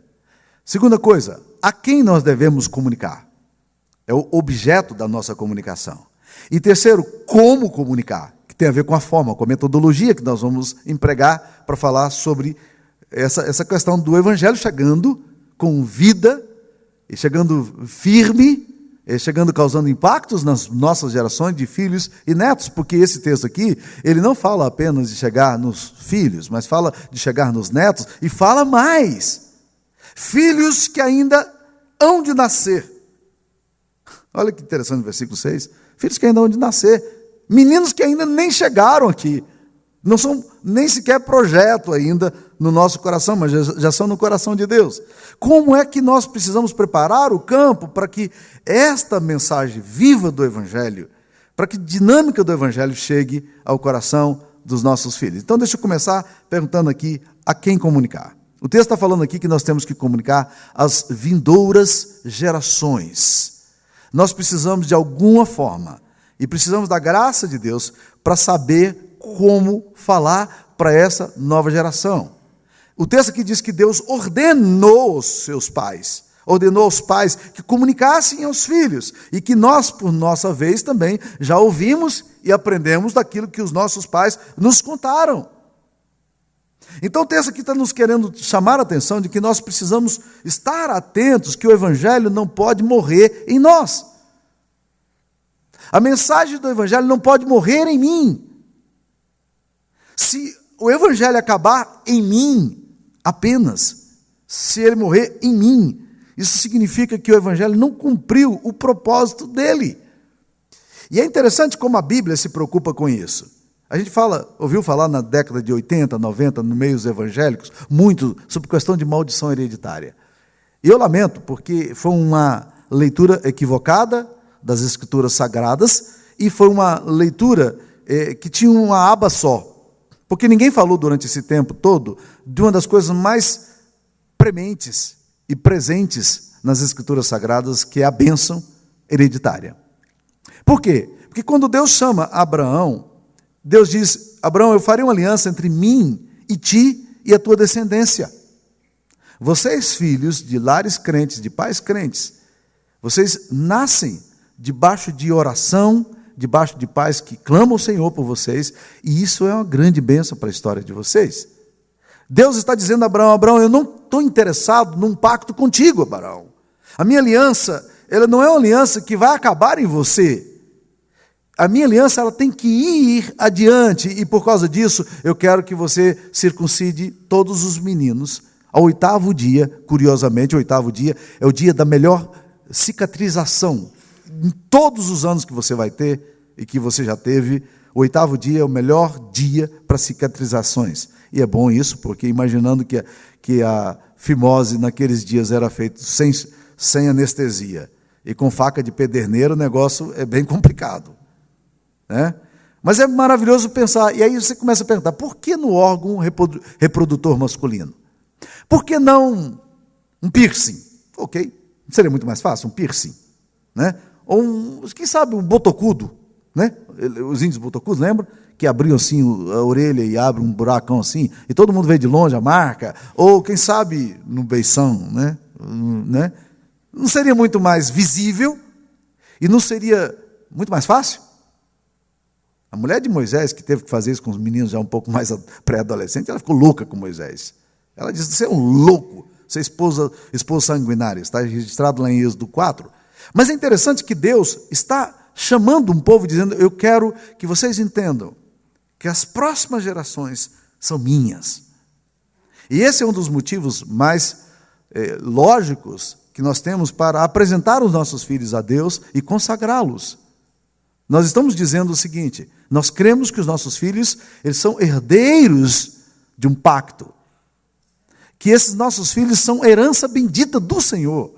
Segunda coisa, a quem nós devemos comunicar? É o objeto da nossa comunicação. E terceiro, como comunicar? Que tem a ver com a forma, com a metodologia que nós vamos empregar para falar sobre essa questão do Evangelho chegando com vida, e chegando firme, e chegando causando impactos nas nossas gerações de filhos e netos, porque esse texto aqui, ele não fala apenas de chegar nos filhos, mas fala de chegar nos netos, e fala mais. Filhos que ainda hão de nascer. Olha que interessante o versículo 6. Filhos que ainda hão de nascer. Meninos que ainda nem chegaram aqui. Não são nem sequer projeto ainda no nosso coração, mas já são no coração de Deus. Como é que nós precisamos preparar o campo para que esta mensagem viva do Evangelho, para que a dinâmica do Evangelho chegue ao coração dos nossos filhos? Então, deixa eu começar perguntando aqui a quem comunicar. O texto está falando aqui que nós temos que comunicar às vindouras gerações. Nós precisamos de alguma forma, e precisamos da graça de Deus para saber como falar para essa nova geração. O texto aqui diz que Deus ordenou os seus pais, ordenou aos pais que comunicassem aos filhos, e que nós, por nossa vez, também já ouvimos e aprendemos daquilo que os nossos pais nos contaram. Então o texto aqui está nos querendo chamar a atenção de que nós precisamos estar atentos, que o Evangelho não pode morrer em nós. A mensagem do Evangelho não pode morrer em mim. Se o Evangelho acabar em mim apenas, se ele morrer em mim, isso significa que o Evangelho não cumpriu o propósito dele. E é interessante como a Bíblia se preocupa com isso. A gente ouviu falar na década de 80, 90, no meio dos evangélicos, muito sobre questão de maldição hereditária. E eu lamento, porque foi uma leitura equivocada das Escrituras Sagradas, e foi uma leitura que tinha uma aba só. Porque ninguém falou durante esse tempo todo de uma das coisas mais prementes e presentes nas Escrituras Sagradas, que é a bênção hereditária. Por quê? Porque quando Deus chama Abraão, Deus diz: Abraão, eu farei uma aliança entre mim e ti e a tua descendência. Vocês, filhos de lares crentes, de pais crentes, vocês nascem debaixo de oração, debaixo de pais que clamam ao Senhor por vocês, e isso é uma grande bênção para a história de vocês. Deus está dizendo a Abraão: Abraão, eu não estou interessado num pacto contigo, Abraão. A minha aliança, ela não é uma aliança que vai acabar em você. A minha aliança, ela tem que ir adiante, e por causa disso, eu quero que você circuncide todos os meninos. Ao 8º dia, curiosamente, o 8º dia é o dia da melhor cicatrização. Em todos os anos que você vai ter, e que você já teve, o 8º dia é o melhor dia para cicatrizações. E é bom isso, porque imaginando que a fimose naqueles dias era feita sem anestesia, e com faca de pederneiro, o negócio é bem complicado. Né? Mas é maravilhoso pensar, e aí você começa a perguntar: por que no órgão reprodutor masculino? Por que não um piercing? Ok, seria muito mais fácil, um piercing, né? Ou quem sabe um botocudo, né? Os índios botocudos, lembram? Que abriam assim a orelha e abrem um buracão assim, e todo mundo vê de longe a marca. Ou quem sabe no beição, né? Não seria muito mais visível? E não seria muito mais fácil? A mulher de Moisés, que teve que fazer isso com os meninos já um pouco mais pré-adolescentes, ela ficou louca com Moisés. Ela disse: você é um louco, você é esposa sanguinária. Está registrado lá em Êxodo 4. Mas é interessante que Deus está chamando um povo, dizendo: eu quero que vocês entendam que as próximas gerações são minhas. E esse é um dos motivos mais lógicos que nós temos para apresentar os nossos filhos a Deus e consagrá-los. Nós estamos dizendo o seguinte: nós cremos que os nossos filhos, eles são herdeiros de um pacto, que esses nossos filhos são herança bendita do Senhor,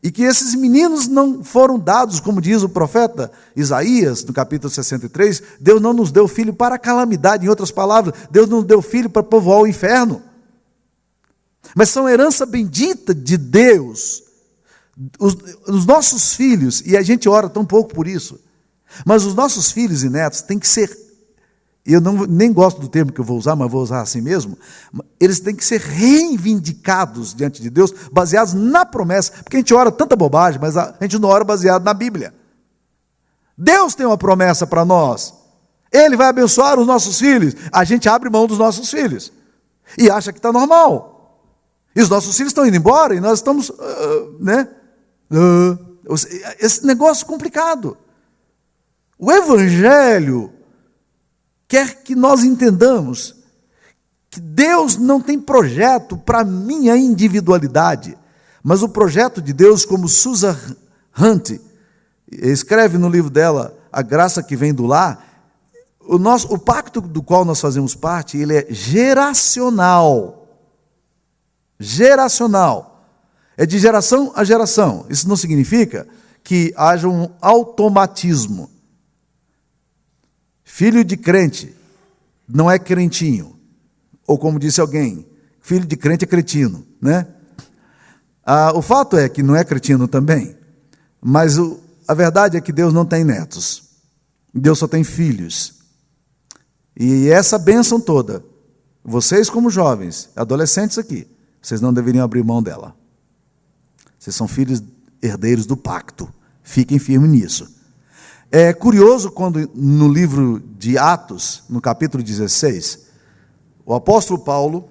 e que esses meninos não foram dados, como diz o profeta Isaías, no capítulo 63, Deus não nos deu filho para a calamidade. Em outras palavras, Deus não nos deu filho para povoar o inferno, mas são herança bendita de Deus. Os nossos filhos, e a gente ora tão pouco por isso, mas os nossos filhos e netos têm que ser, eu nem gosto do termo que eu vou usar, mas vou usar assim mesmo, eles têm que ser reivindicados diante de Deus, baseados na promessa, porque a gente ora tanta bobagem, mas a gente não ora baseado na Bíblia. Deus tem uma promessa para nós, Ele vai abençoar os nossos filhos, a gente abre mão dos nossos filhos, e acha que está normal, e os nossos filhos estão indo embora, e nós estamos, esse negócio complicado. O Evangelho quer que nós entendamos que Deus não tem projeto para a minha individualidade, mas o projeto de Deus, como Susan Hunt escreve no livro dela, A Graça que Vem do Lar, O pacto do qual nós fazemos parte, ele é geracional. Geracional. É de geração a geração. Isso não significa que haja um automatismo. Filho de crente não é crentinho. Ou como disse alguém, filho de crente é cretino, né? O fato é que não é cretino também, mas a verdade é que Deus não tem netos. Deus só tem filhos. E essa bênção toda, vocês como jovens, adolescentes aqui, vocês não deveriam abrir mão dela. Vocês são filhos herdeiros do pacto. Fiquem firmes nisso. É curioso quando no livro de Atos, no capítulo 16, o apóstolo Paulo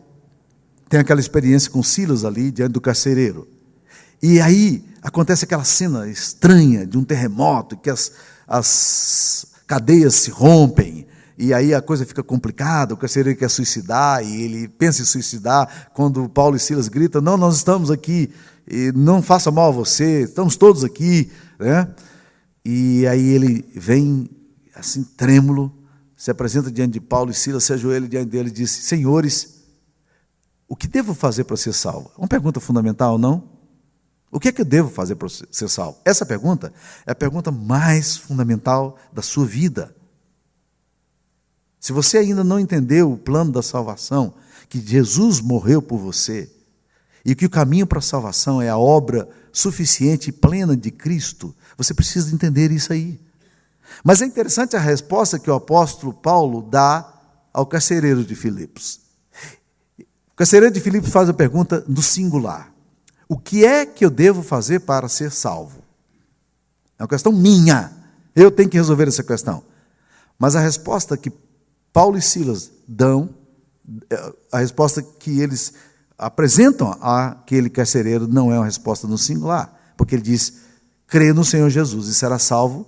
tem aquela experiência com Silas ali, diante do carcereiro. E aí acontece aquela cena estranha de um terremoto, que as cadeias se rompem, e aí a coisa fica complicada, o carcereiro quer suicidar, e ele pensa em suicidar, quando Paulo e Silas gritam, não, nós estamos aqui, e não faça mal a você, estamos todos aqui, né? E aí ele vem, assim, trêmulo, se apresenta diante de Paulo e Silas, se ajoelha diante dele e diz, senhores, o que devo fazer para ser salvo? Uma pergunta fundamental, não? O que é que eu devo fazer para ser salvo? Essa pergunta é a pergunta mais fundamental da sua vida. Se você ainda não entendeu o plano da salvação, que Jesus morreu por você, e que o caminho para a salvação é a obra suficiente e plena de Cristo, você precisa entender isso aí. Mas é interessante a resposta que o apóstolo Paulo dá ao carcereiro de Filipos. O carcereiro de Filipos faz a pergunta no singular. O que é que eu devo fazer para ser salvo? É uma questão minha. Eu tenho que resolver essa questão. Mas a resposta que Paulo e Silas dão, a resposta que eles apresentam àquele carcereiro não é uma resposta no singular, porque ele diz, crê no Senhor Jesus e será salvo.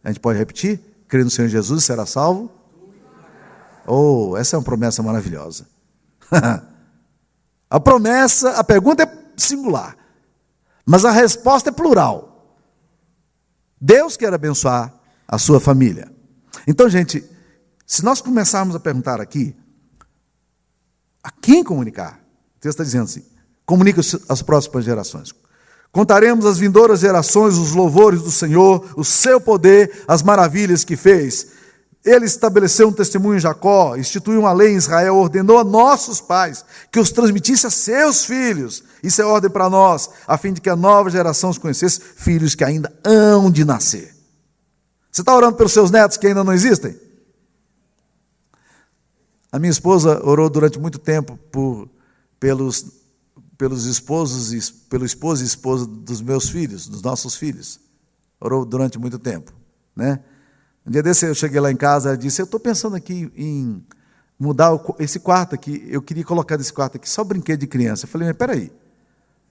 A gente pode repetir? Crê no Senhor Jesus e será salvo? Oh, essa é uma promessa maravilhosa. A pergunta é singular, mas a resposta é plural. Deus quer abençoar a sua família. Então, gente, se nós começarmos a perguntar aqui, a quem comunicar? O texto está dizendo assim, comunica às próximas gerações. Contaremos às vindouras gerações os louvores do Senhor, o seu poder, as maravilhas que fez. Ele estabeleceu um testemunho em Jacó, instituiu uma lei em Israel, ordenou a nossos pais que os transmitisse a seus filhos. Isso é ordem para nós, a fim de que a nova geração os conhecesse, filhos que ainda hão de nascer. Você está orando pelos seus netos que ainda não existem? A minha esposa orou durante muito tempo pelos esposos, pelo esposo e esposa dos meus filhos, dos nossos filhos. Orou durante muito tempo, né? Um dia desse eu cheguei lá em casa, ela disse, eu estou pensando aqui em mudar esse quarto aqui, eu queria colocar desse quarto aqui só brinquedo de criança. Eu falei, mas peraí,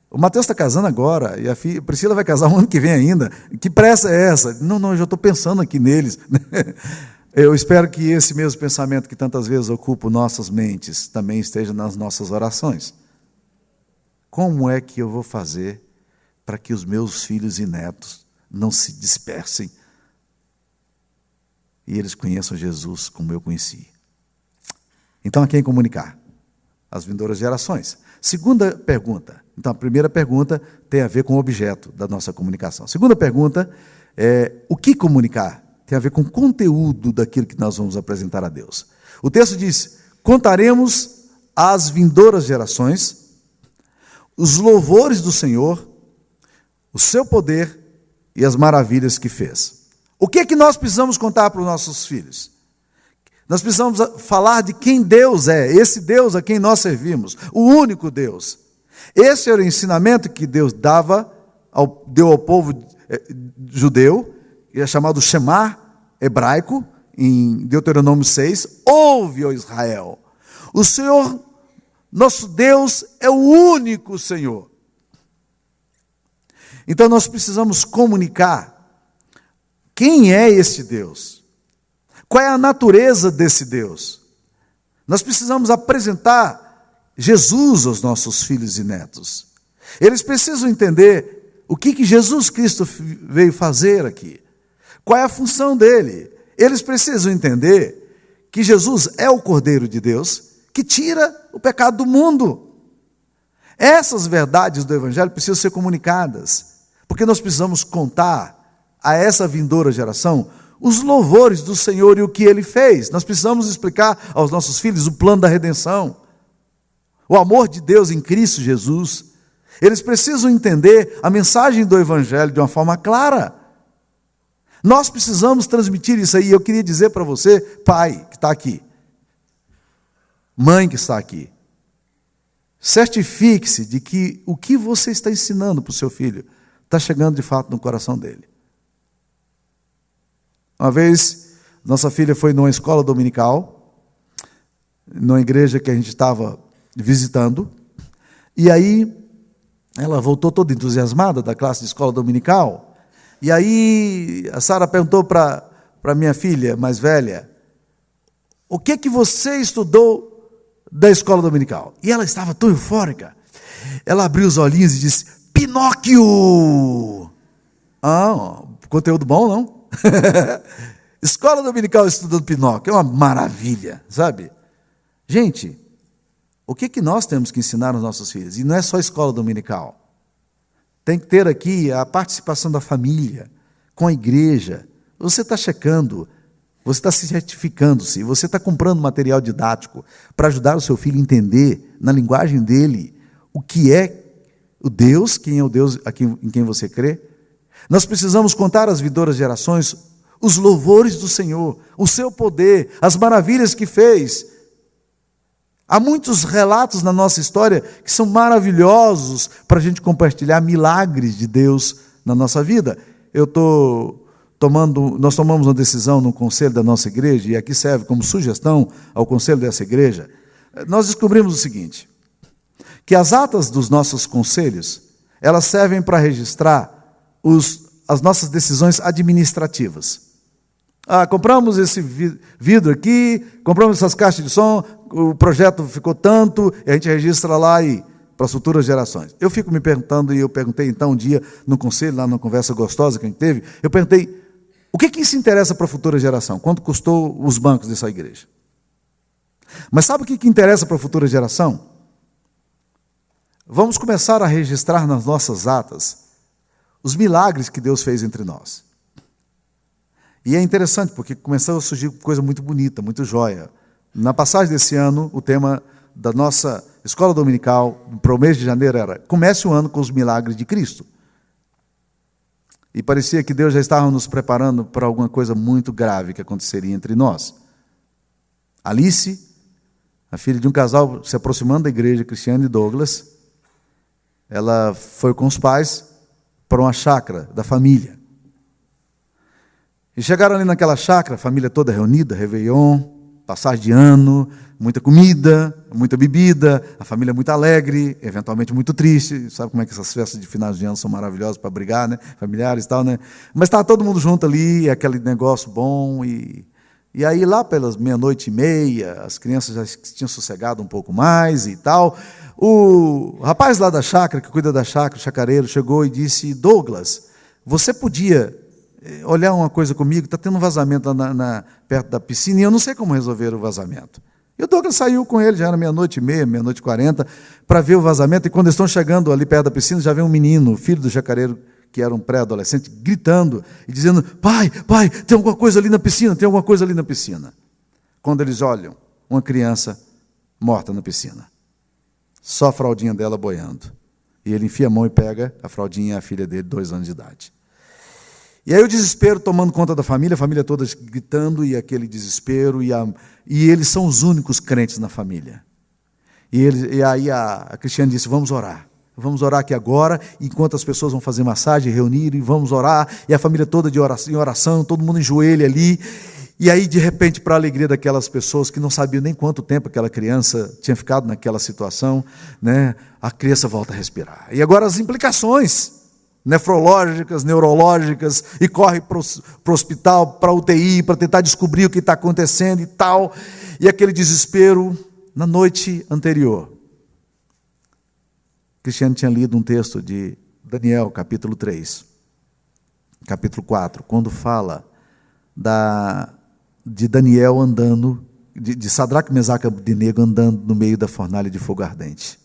o Mateus está casando agora, e a Priscila vai casar um ano que vem ainda, que pressa é essa? Não, eu já estou pensando aqui neles. Eu espero que esse mesmo pensamento que tantas vezes ocupa nossas mentes, também esteja nas nossas orações. Como é que eu vou fazer para que os meus filhos e netos não se dispersem e eles conheçam Jesus como eu conheci? Então, a quem comunicar? As vindouras gerações. Segunda pergunta. Então, a primeira pergunta tem a ver com o objeto da nossa comunicação. Segunda pergunta é, o que comunicar? Tem a ver com o conteúdo daquilo que nós vamos apresentar a Deus. O texto diz, contaremos às vindouras gerações os louvores do Senhor, o seu poder e as maravilhas que fez. O que é que nós precisamos contar para os nossos filhos? Nós precisamos falar de quem Deus é, esse Deus a quem nós servimos, o único Deus. Esse era o ensinamento que Deus deu ao povo judeu, que é chamado Shema hebraico, em Deuteronômio 6, ouve, ó Israel, o Senhor, nosso Deus, é o único Senhor. Então nós precisamos comunicar quem é esse Deus, qual é a natureza desse Deus. Nós precisamos apresentar Jesus aos nossos filhos e netos. Eles precisam entender o que Jesus Cristo veio fazer aqui. Qual é a função dele? Eles precisam entender que Jesus é o Cordeiro de Deus que tira o pecado do mundo. Essas verdades do Evangelho precisam ser comunicadas, porque nós precisamos contar a essa vindoura geração os louvores do Senhor e o que Ele fez. Nós precisamos explicar aos nossos filhos o plano da redenção, o amor de Deus em Cristo Jesus. Eles precisam entender a mensagem do Evangelho de uma forma clara. Nós precisamos transmitir isso aí. Eu queria dizer para você, pai que está aqui, mãe que está aqui, certifique-se de que o que você está ensinando para o seu filho está chegando de fato no coração dele. Uma vez, nossa filha foi numa escola dominical, numa igreja que a gente estava visitando, e aí ela voltou toda entusiasmada da classe de escola dominical, e aí a Sara perguntou para minha filha mais velha, o que você estudou da escola dominical? E ela estava tão eufórica, ela abriu os olhinhos e disse, Pinóquio! Ah, conteúdo bom, não? Escola dominical estudando Pinóquio, é uma maravilha, sabe? Gente, o que nós temos que ensinar aos nossos filhos? E não é só escola dominical. Tem que ter aqui a participação da família, com a igreja. Você está checando, você está se certificando-se, você está comprando material didático para ajudar o seu filho a entender, na linguagem dele, o que é o Deus, quem é o Deus em quem você crê. Nós precisamos contar às vindouras gerações os louvores do Senhor, o seu poder, as maravilhas que fez. Há muitos relatos na nossa história que são maravilhosos para a gente compartilhar milagres de Deus na nossa vida. Nós tomamos uma decisão no conselho da nossa igreja, e aqui serve como sugestão ao conselho dessa igreja. Nós descobrimos o seguinte, que as atas dos nossos conselhos, elas servem para registrar as nossas decisões administrativas. Compramos esse vidro aqui, compramos essas caixas de som, o projeto ficou tanto, e a gente registra lá para as futuras gerações. Eu fico me perguntando, e eu perguntei então um dia no conselho, lá numa conversa gostosa que a gente teve, eu perguntei, o que isso interessa para a futura geração? Quanto custou os bancos dessa igreja? Mas sabe o que interessa para a futura geração? Vamos começar a registrar nas nossas atas os milagres que Deus fez entre nós. E é interessante, porque começou a surgir coisa muito bonita, muito joia. Na passagem desse ano, o tema da nossa escola dominical, para o mês de janeiro, era comece o ano com os milagres de Cristo. E parecia que Deus já estava nos preparando para alguma coisa muito grave que aconteceria entre nós. Alice, a filha de um casal se aproximando da igreja, Cristiane e Douglas, ela foi com os pais para uma chácara da família. E chegaram ali naquela chácara, a família toda reunida, Réveillon, passagem de ano, muita comida, muita bebida, a família muito alegre, eventualmente muito triste. Sabe como é que essas festas de final de ano são maravilhosas para brigar, né? Familiares e tal, né? Mas estava todo mundo junto ali, aquele negócio bom. E aí lá pelas 00:30, as crianças já tinham sossegado um pouco mais e tal. O rapaz lá da chácara, que cuida da chácara, o chacareiro, chegou e disse, Douglas, você podia olhar uma coisa comigo, está tendo um vazamento lá perto da piscina, e eu não sei como resolver o vazamento. E o Douglas saiu com ele, já era 00:30, 00:40, para ver o vazamento, e quando eles estão chegando ali perto da piscina, já vem um menino, filho do chacareiro, que era um pré-adolescente, gritando e dizendo, pai, tem alguma coisa ali na piscina, tem alguma coisa ali na piscina. Quando eles olham, uma criança morta na piscina, só a fraldinha dela boiando. E ele enfia a mão e pega a fraldinha e a filha dele, 2 anos de idade. E aí o desespero tomando conta da família, a família toda gritando, e aquele desespero, e eles são os únicos crentes na família. E aí a Cristiane disse, vamos orar aqui agora, enquanto as pessoas vão fazer massagem, reunir, e vamos orar, e a família toda em oração, todo mundo em joelho ali. E aí, de repente, para a alegria daquelas pessoas que não sabiam nem quanto tempo aquela criança tinha ficado naquela situação, né, a criança volta a respirar. E agora as implicações nefrológicas, neurológicas, e corre para o hospital, para a UTI, para tentar descobrir o que está acontecendo e tal. E aquele desespero na noite anterior. Cristiano tinha lido um texto de Daniel, capítulo 3, capítulo 4, quando fala de Daniel andando, de Sadraque, Mesaque e Abdenego andando no meio da fornalha de fogo ardente.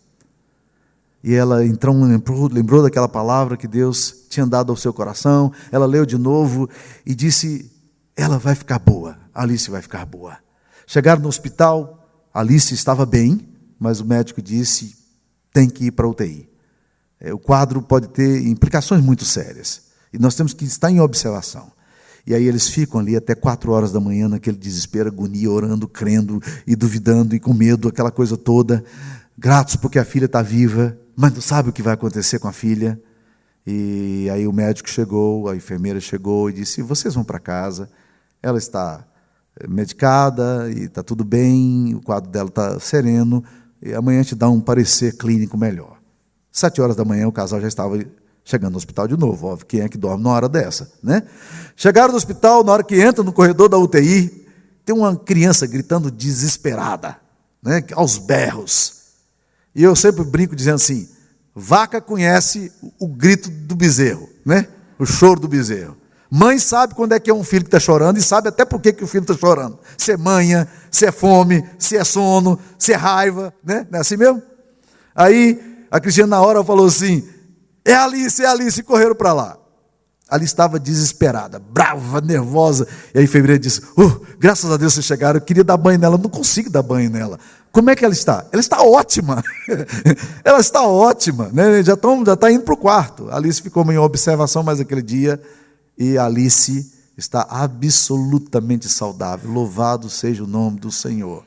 E ela então lembrou daquela palavra que Deus tinha dado ao seu coração. Ela leu de novo e disse: ela vai ficar boa, Alice vai ficar boa. Chegaram no hospital, Alice estava bem, mas o médico disse: tem que ir para a UTI. O quadro pode ter implicações muito sérias, e nós temos que estar em observação. E aí eles ficam ali até 4 horas da manhã, naquele desespero, agonia, orando, crendo e duvidando e com medo, aquela coisa toda, gratos porque a filha está viva, mas não sabe o que vai acontecer com a filha. E aí o médico chegou, a enfermeira chegou e disse: vocês vão para casa, ela está medicada e está tudo bem, o quadro dela está sereno, e amanhã a gente dá um parecer clínico melhor. 7 horas da manhã o casal já estava chegando no hospital de novo. Óbvio, quem é que dorme numa hora dessa, né? Chegaram no hospital, na hora que entra no corredor da UTI, tem uma criança gritando desesperada, né, aos berros. E eu sempre brinco dizendo assim: vaca conhece o grito do bezerro, né? O choro do bezerro. Mãe sabe quando é que é um filho que está chorando e sabe até por que o filho está chorando. Se é manha, se é fome, se é sono, se é raiva, né? Não é assim mesmo? Aí a Cristiane na hora falou assim: é Alice, e correram para lá. Ali estava desesperada, brava, nervosa. E a enfermeira disse: graças a Deus vocês chegaram, eu queria dar banho nela, não consigo dar banho nela. Como é que ela está? Ela está ótima. Ela está ótima, né? Já está indo para o quarto. A Alice ficou em observação mais aquele dia, e a Alice está absolutamente saudável. Louvado seja o nome do Senhor.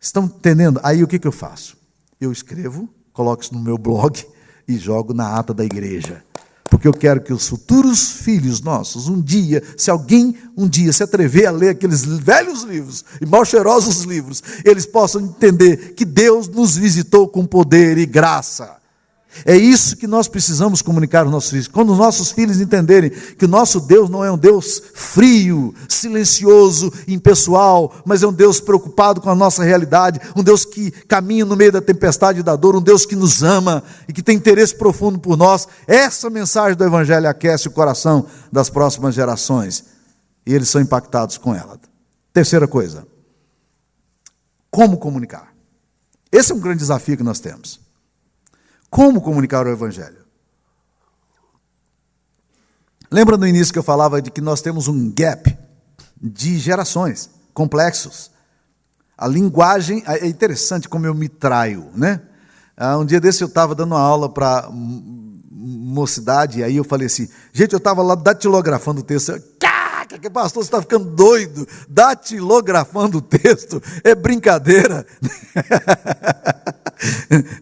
Estão entendendo? Aí o que eu faço? Eu escrevo, coloco isso no meu blog e jogo na ata da igreja. Porque eu quero que os futuros filhos nossos, um dia, se alguém um dia se atrever a ler aqueles velhos livros e mal cheirosos livros, eles possam entender que Deus nos visitou com poder e graça. É isso que nós precisamos comunicar aos nossos filhos. Quando os nossos filhos entenderem que o nosso Deus não é um Deus frio, silencioso, impessoal, mas é um Deus preocupado com a nossa realidade, um Deus que caminha no meio da tempestade e da dor, um Deus que nos ama e que tem interesse profundo por nós, essa mensagem do Evangelho aquece o coração das próximas gerações e eles são impactados com ela. Terceira coisa: como comunicar? Esse é um grande desafio que nós temos. Como comunicar o Evangelho? Lembra no início que eu falava de que nós temos um gap de gerações, complexos. A linguagem, é interessante como eu me traio, né? Um dia desse eu estava dando uma aula para mocidade, e aí eu falei assim: gente, eu estava lá datilografando o texto. Que pastor, você está ficando doido, datilografando o texto, é brincadeira.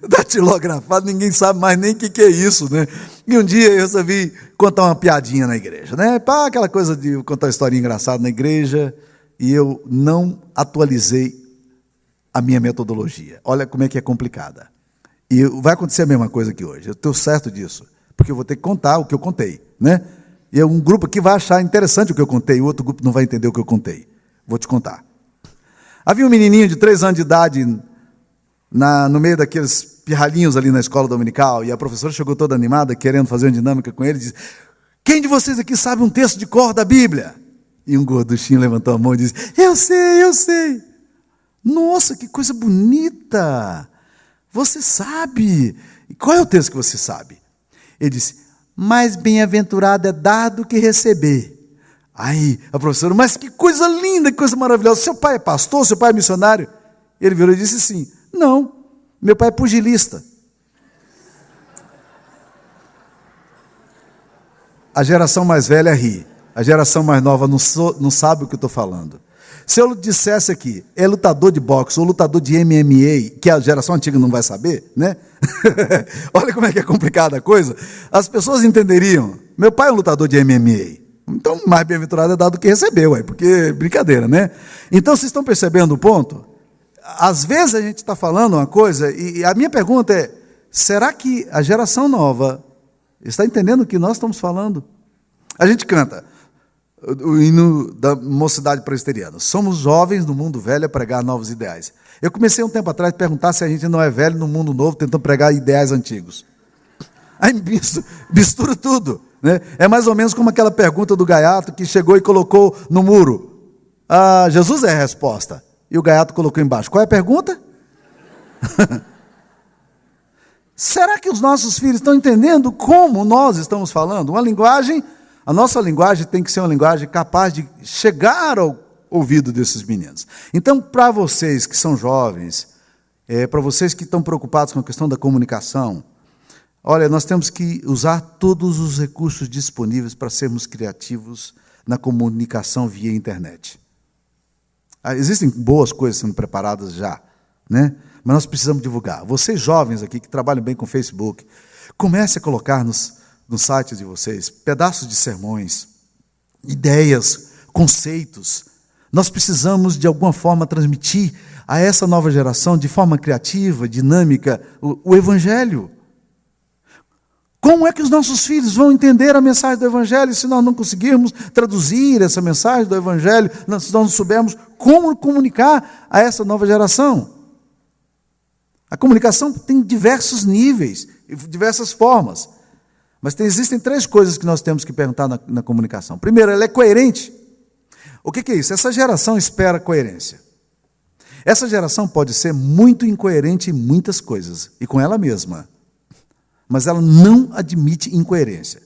Datilografado, ninguém sabe mais nem o que é isso, né? E um dia eu resolvi contar uma piadinha na igreja, né? Aquela coisa de contar uma historinha engraçada na igreja, e eu não atualizei a minha metodologia. Olha como é que é complicada. E vai acontecer a mesma coisa aqui hoje, eu estou certo disso, porque eu vou ter que contar o que eu contei, né? E um grupo aqui vai achar interessante o que eu contei, o outro grupo não vai entender o que eu contei. Vou te contar. Havia um menininho de 3 anos de idade no meio daqueles pirralhinhos ali na escola dominical, e a professora chegou toda animada, querendo fazer uma dinâmica com ele, e disse: quem de vocês aqui sabe um texto de cor da Bíblia? E um gorduchinho levantou a mão e disse: eu sei. Nossa, que coisa bonita! Você sabe? E qual é o texto que você sabe? Ele disse: mais bem-aventurado é dar do que receber. Aí a professora: mas que coisa linda, que coisa maravilhosa. Seu pai é pastor? Seu pai é missionário? Ele virou e disse assim: não, meu pai é pugilista. A geração mais velha ri, a geração mais nova não sabe o que eu estou falando. Se eu dissesse aqui, é lutador de boxe ou lutador de MMA, que a geração antiga não vai saber, né? Olha como é que é complicada a coisa. As pessoas entenderiam: meu pai é um lutador de MMA, então mais bem-aventurado é dar do que recebeu, porque brincadeira, né? Então vocês estão percebendo o ponto? Às vezes a gente está falando uma coisa, e a minha pergunta é: será que a geração nova está entendendo o que nós estamos falando? A gente canta o hino da mocidade presbiteriana: somos jovens no mundo velho a pregar novos ideais. Eu comecei um tempo atrás a perguntar se a gente não é velho no mundo novo tentando pregar ideais antigos. Aí mistura tudo, né? É mais ou menos como aquela pergunta do gaiato que chegou e colocou no muro: Jesus é a resposta. E o gaiato colocou embaixo. Qual é a pergunta? Será que os nossos filhos estão entendendo como nós estamos falando? A nossa linguagem tem que ser uma linguagem capaz de chegar ao ouvido desses meninos. Então, para vocês que são jovens, para vocês que estão preocupados com a questão da comunicação, olha, nós temos que usar todos os recursos disponíveis para sermos criativos na comunicação via internet. Existem boas coisas sendo preparadas já, né? Mas nós precisamos divulgar. Vocês jovens aqui que trabalham bem com o Facebook, comece a colocar nos sites de vocês pedaços de sermões, ideias, conceitos. Nós precisamos, de alguma forma, transmitir a essa nova geração, de forma criativa, dinâmica, o Evangelho. Como é que os nossos filhos vão entender a mensagem do Evangelho se nós não conseguirmos traduzir essa mensagem do Evangelho, se nós não soubermos como comunicar a essa nova geração? A comunicação tem diversos níveis, diversas formas. Mas existem 3 coisas que nós temos que perguntar na comunicação. Primeiro, ela é coerente. O que é isso? Essa geração espera coerência. Essa geração pode ser muito incoerente em muitas coisas, e com ela mesma. Mas ela não admite incoerência.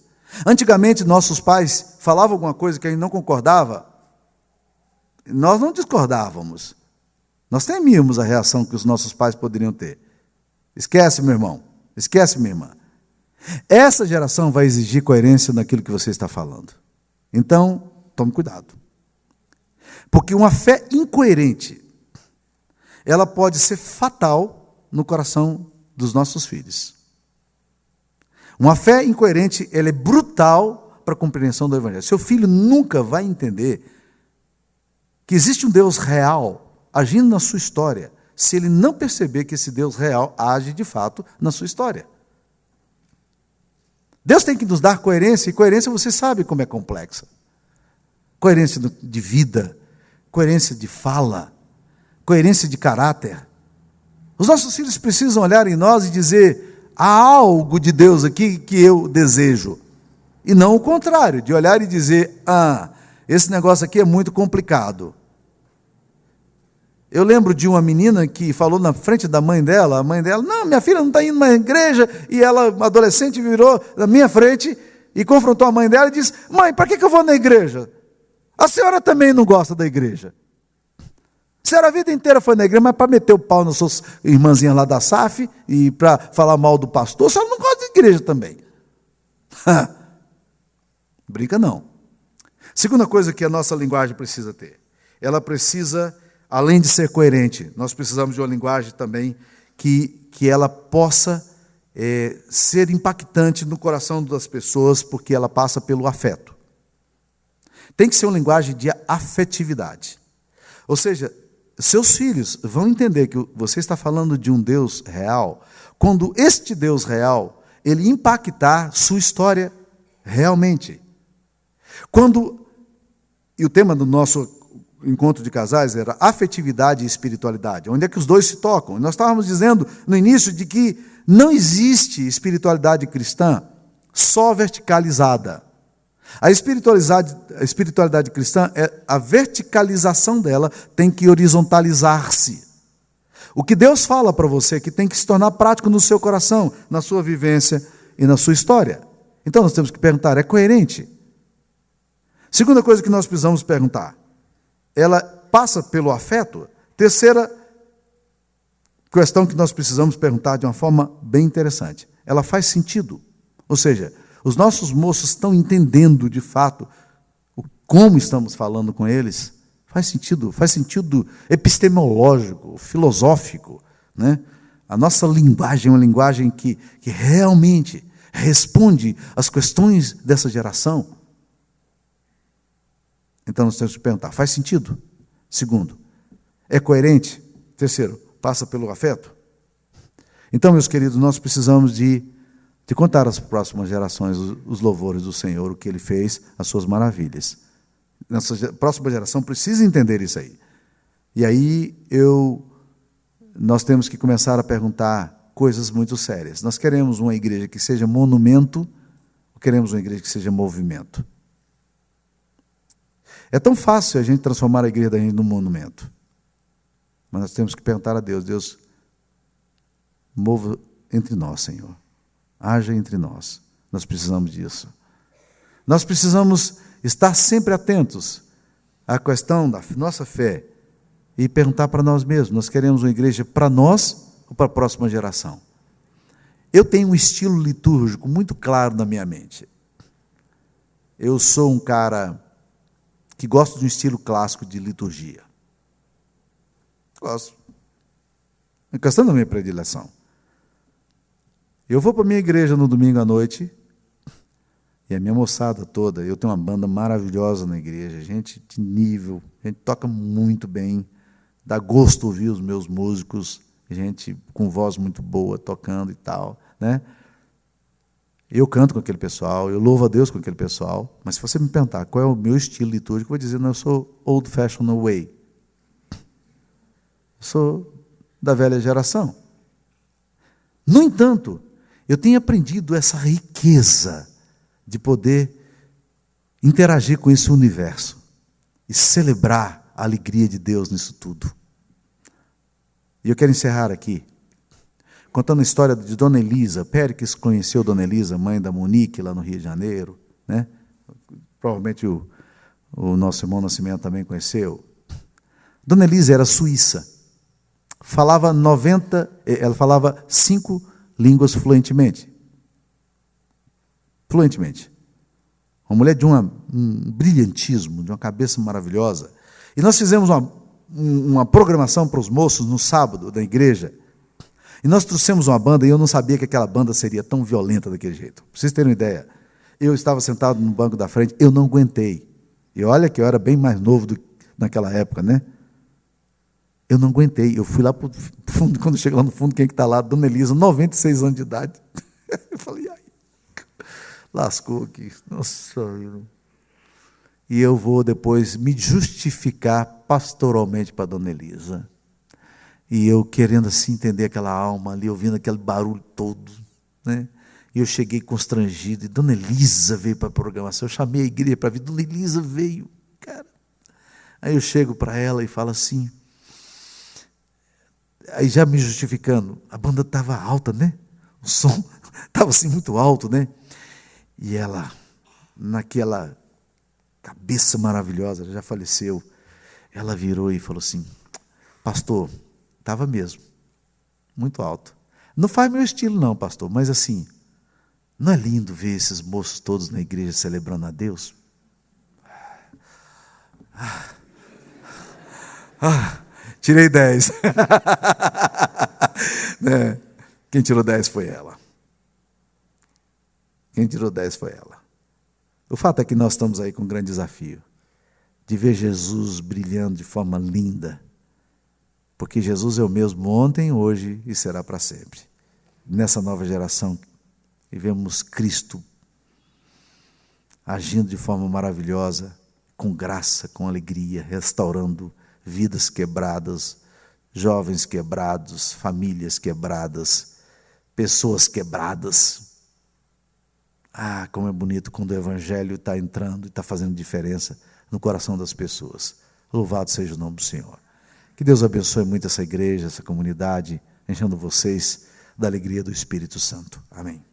Antigamente, nossos pais falavam alguma coisa que a gente não concordava, nós não discordávamos. Nós temíamos a reação que os nossos pais poderiam ter. Esquece, meu irmão. Esquece, minha irmã. Essa geração vai exigir coerência naquilo que você está falando. Então, tome cuidado. Porque uma fé incoerente, ela pode ser fatal no coração dos nossos filhos. Uma fé incoerente, ela é brutal para a compreensão do Evangelho. Seu filho nunca vai entender que existe um Deus real agindo na sua história, se ele não perceber que esse Deus real age de fato na sua história. Deus tem que nos dar coerência, e coerência você sabe como é complexa. Coerência de vida, coerência de fala, coerência de caráter. Os nossos filhos precisam olhar em nós e dizer, há algo de Deus aqui que eu desejo. E não o contrário, de olhar e dizer, esse negócio aqui é muito complicado. Eu lembro de uma menina que falou na frente da mãe dela, a mãe dela, não, minha filha não está indo na igreja, e ela, adolescente, virou na minha frente e confrontou a mãe dela e disse, mãe, para que eu vou na igreja? A senhora também não gosta da igreja. A senhora a vida inteira foi na igreja, mas para meter o pau nas suas irmãzinhas lá da SAF e para falar mal do pastor, a senhora não gosta de igreja também. Brinca não. Segunda coisa que a nossa linguagem precisa ter, ela precisa, além de ser coerente, nós precisamos de uma linguagem também que ela possa ser impactante no coração das pessoas, porque ela passa pelo afeto. Tem que ser uma linguagem de afetividade. Ou seja, seus filhos vão entender que você está falando de um Deus real, quando este Deus real, ele impactar sua história realmente. E o tema do nosso encontro de casais era afetividade e espiritualidade, onde é que os dois se tocam. Nós estávamos dizendo no início de que não existe espiritualidade cristã só verticalizada. A espiritualidade cristã, a verticalização dela tem que horizontalizar-se. O que Deus fala para você é que tem que se tornar prático no seu coração, na sua vivência e na sua história. Então nós temos que perguntar, é coerente? Segunda coisa que nós precisamos perguntar, ela passa pelo afeto? Terceira questão que nós precisamos perguntar de uma forma bem interessante, ela faz sentido? Ou seja, os nossos moços estão entendendo de fato como estamos falando com eles? Faz sentido epistemológico, filosófico, né? A nossa linguagem é uma linguagem que realmente responde às questões dessa geração. Então nós temos que perguntar, faz sentido? Segundo, é coerente? Terceiro, passa pelo afeto? Então, meus queridos, nós precisamos de contar às próximas gerações os louvores do Senhor, o que Ele fez, as suas maravilhas. Nossa próxima geração precisa entender isso aí. E aí nós temos que começar a perguntar coisas muito sérias. Nós queremos uma igreja que seja monumento ou queremos uma igreja que seja movimento? É tão fácil a gente transformar a igreja da gente num monumento. Mas nós temos que perguntar a Deus: Deus, mova entre nós, Senhor. Haja entre nós. Nós precisamos disso. Nós precisamos estar sempre atentos à questão da nossa fé e perguntar para nós mesmos: nós queremos uma igreja para nós ou para a próxima geração? Eu tenho um estilo litúrgico muito claro na minha mente. Eu sou um cara que gosta de um estilo clássico de liturgia. Gosto. É questão da minha predileção. Eu vou para a minha igreja no domingo à noite, e a minha moçada toda, eu tenho uma banda maravilhosa na igreja, gente de nível, gente toca muito bem, dá gosto ouvir os meus músicos, gente com voz muito boa, tocando e tal, né? Eu canto com aquele pessoal, eu louvo a Deus com aquele pessoal, mas se você me perguntar qual é o meu estilo litúrgico, eu vou dizer: não, eu sou old fashioned way. Eu sou da velha geração. No entanto, eu tenho aprendido essa riqueza de poder interagir com esse universo e celebrar a alegria de Deus nisso tudo. E eu quero encerrar aqui contando a história de Dona Elisa. Péricles conheceu Dona Elisa, mãe da Monique, lá no Rio de Janeiro, né? Provavelmente o nosso irmão Nascimento também conheceu. Dona Elisa era suíça. Ela falava 5 línguas fluentemente. Fluentemente. Uma mulher de um brilhantismo, de uma cabeça maravilhosa. E nós fizemos uma programação para os moços no sábado da igreja. E nós trouxemos uma banda, e eu não sabia que aquela banda seria tão violenta daquele jeito. Para vocês terem uma ideia, eu estava sentado no banco da frente, eu não aguentei. E olha que eu era bem mais novo naquela época, né? Eu não aguentei. Eu fui lá para o fundo, quando chego lá no fundo, quem que está lá? Dona Elisa, 96 anos de idade. Eu falei: ai, lascou aqui. Nossa. E eu vou depois me justificar pastoralmente para Dona Elisa. E eu querendo assim entender aquela alma ali, ouvindo aquele barulho todo, né? E eu cheguei constrangido, e Dona Elisa veio para a programação. Eu chamei a igreja para vir, Dona Elisa veio, cara. Aí eu chego para ela e falo assim, aí já me justificando, a banda estava alta, né? O som estava assim muito alto, né? E ela, naquela cabeça maravilhosa, já faleceu, ela virou e falou assim: pastor, estava mesmo, muito alto. Não faz meu estilo não, pastor, mas assim, não é lindo ver esses moços todos na igreja celebrando a Deus? Tirei 10. Né? Quem tirou 10 foi ela. Quem tirou 10 foi ela. O fato é que nós estamos aí com um grande desafio de ver Jesus brilhando de forma linda, porque Jesus é o mesmo ontem, hoje e será para sempre. Nessa nova geração, e vemos Cristo agindo de forma maravilhosa, com graça, com alegria, restaurando vidas quebradas, jovens quebrados, famílias quebradas, pessoas quebradas. Ah, como é bonito quando o Evangelho está entrando e está fazendo diferença no coração das pessoas. Louvado seja o nome do Senhor. Que Deus abençoe muito essa igreja, essa comunidade, enchendo vocês da alegria do Espírito Santo. Amém.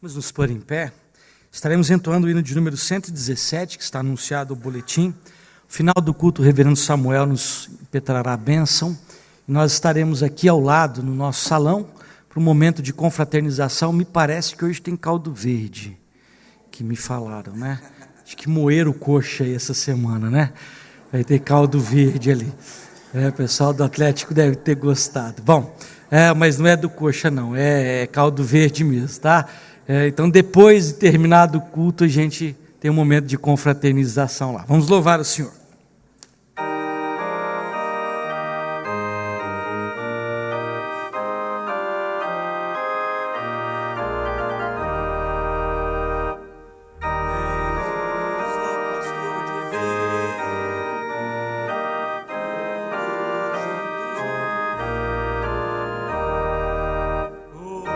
Vamos nos pôr em pé. Estaremos entoando o hino de número 117, que está anunciado no boletim. No final do culto, o reverendo Samuel nos impetrará a bênção. E nós estaremos aqui ao lado, no nosso salão, para um momento de confraternização. Me parece que hoje tem caldo verde, que me falaram, né? Acho que moeram coxa aí essa semana, né? Vai ter caldo verde ali. O pessoal do Atlético deve ter gostado. Bom, mas não é do coxa não, é caldo verde mesmo, tá? Então, depois de terminado o culto, a gente tem um momento de confraternização lá. Vamos louvar o Senhor. Oh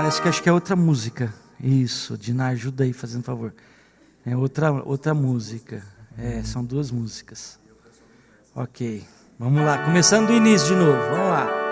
Parece que acho que é outra música. Isso, Diná, ajuda aí, fazendo favor. É outra música. São duas músicas. Ok, vamos lá. Começando do início de novo, vamos lá.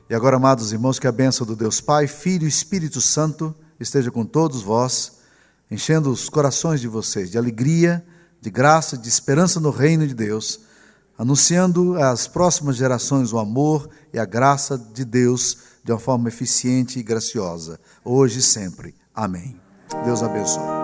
E agora, amados irmãos, que a bênção do Deus Pai, Filho e Espírito Santo esteja com todos vós, enchendo os corações de vocês de alegria, de graça, de esperança no reino de Deus, anunciando às próximas gerações o amor e a graça de Deus de uma forma eficiente e graciosa, hoje e sempre. Amém. Deus abençoe.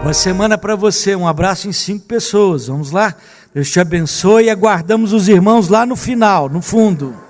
Boa semana para você, um abraço em 5 pessoas, vamos lá? Deus te abençoe e aguardamos os irmãos lá no final, no fundo.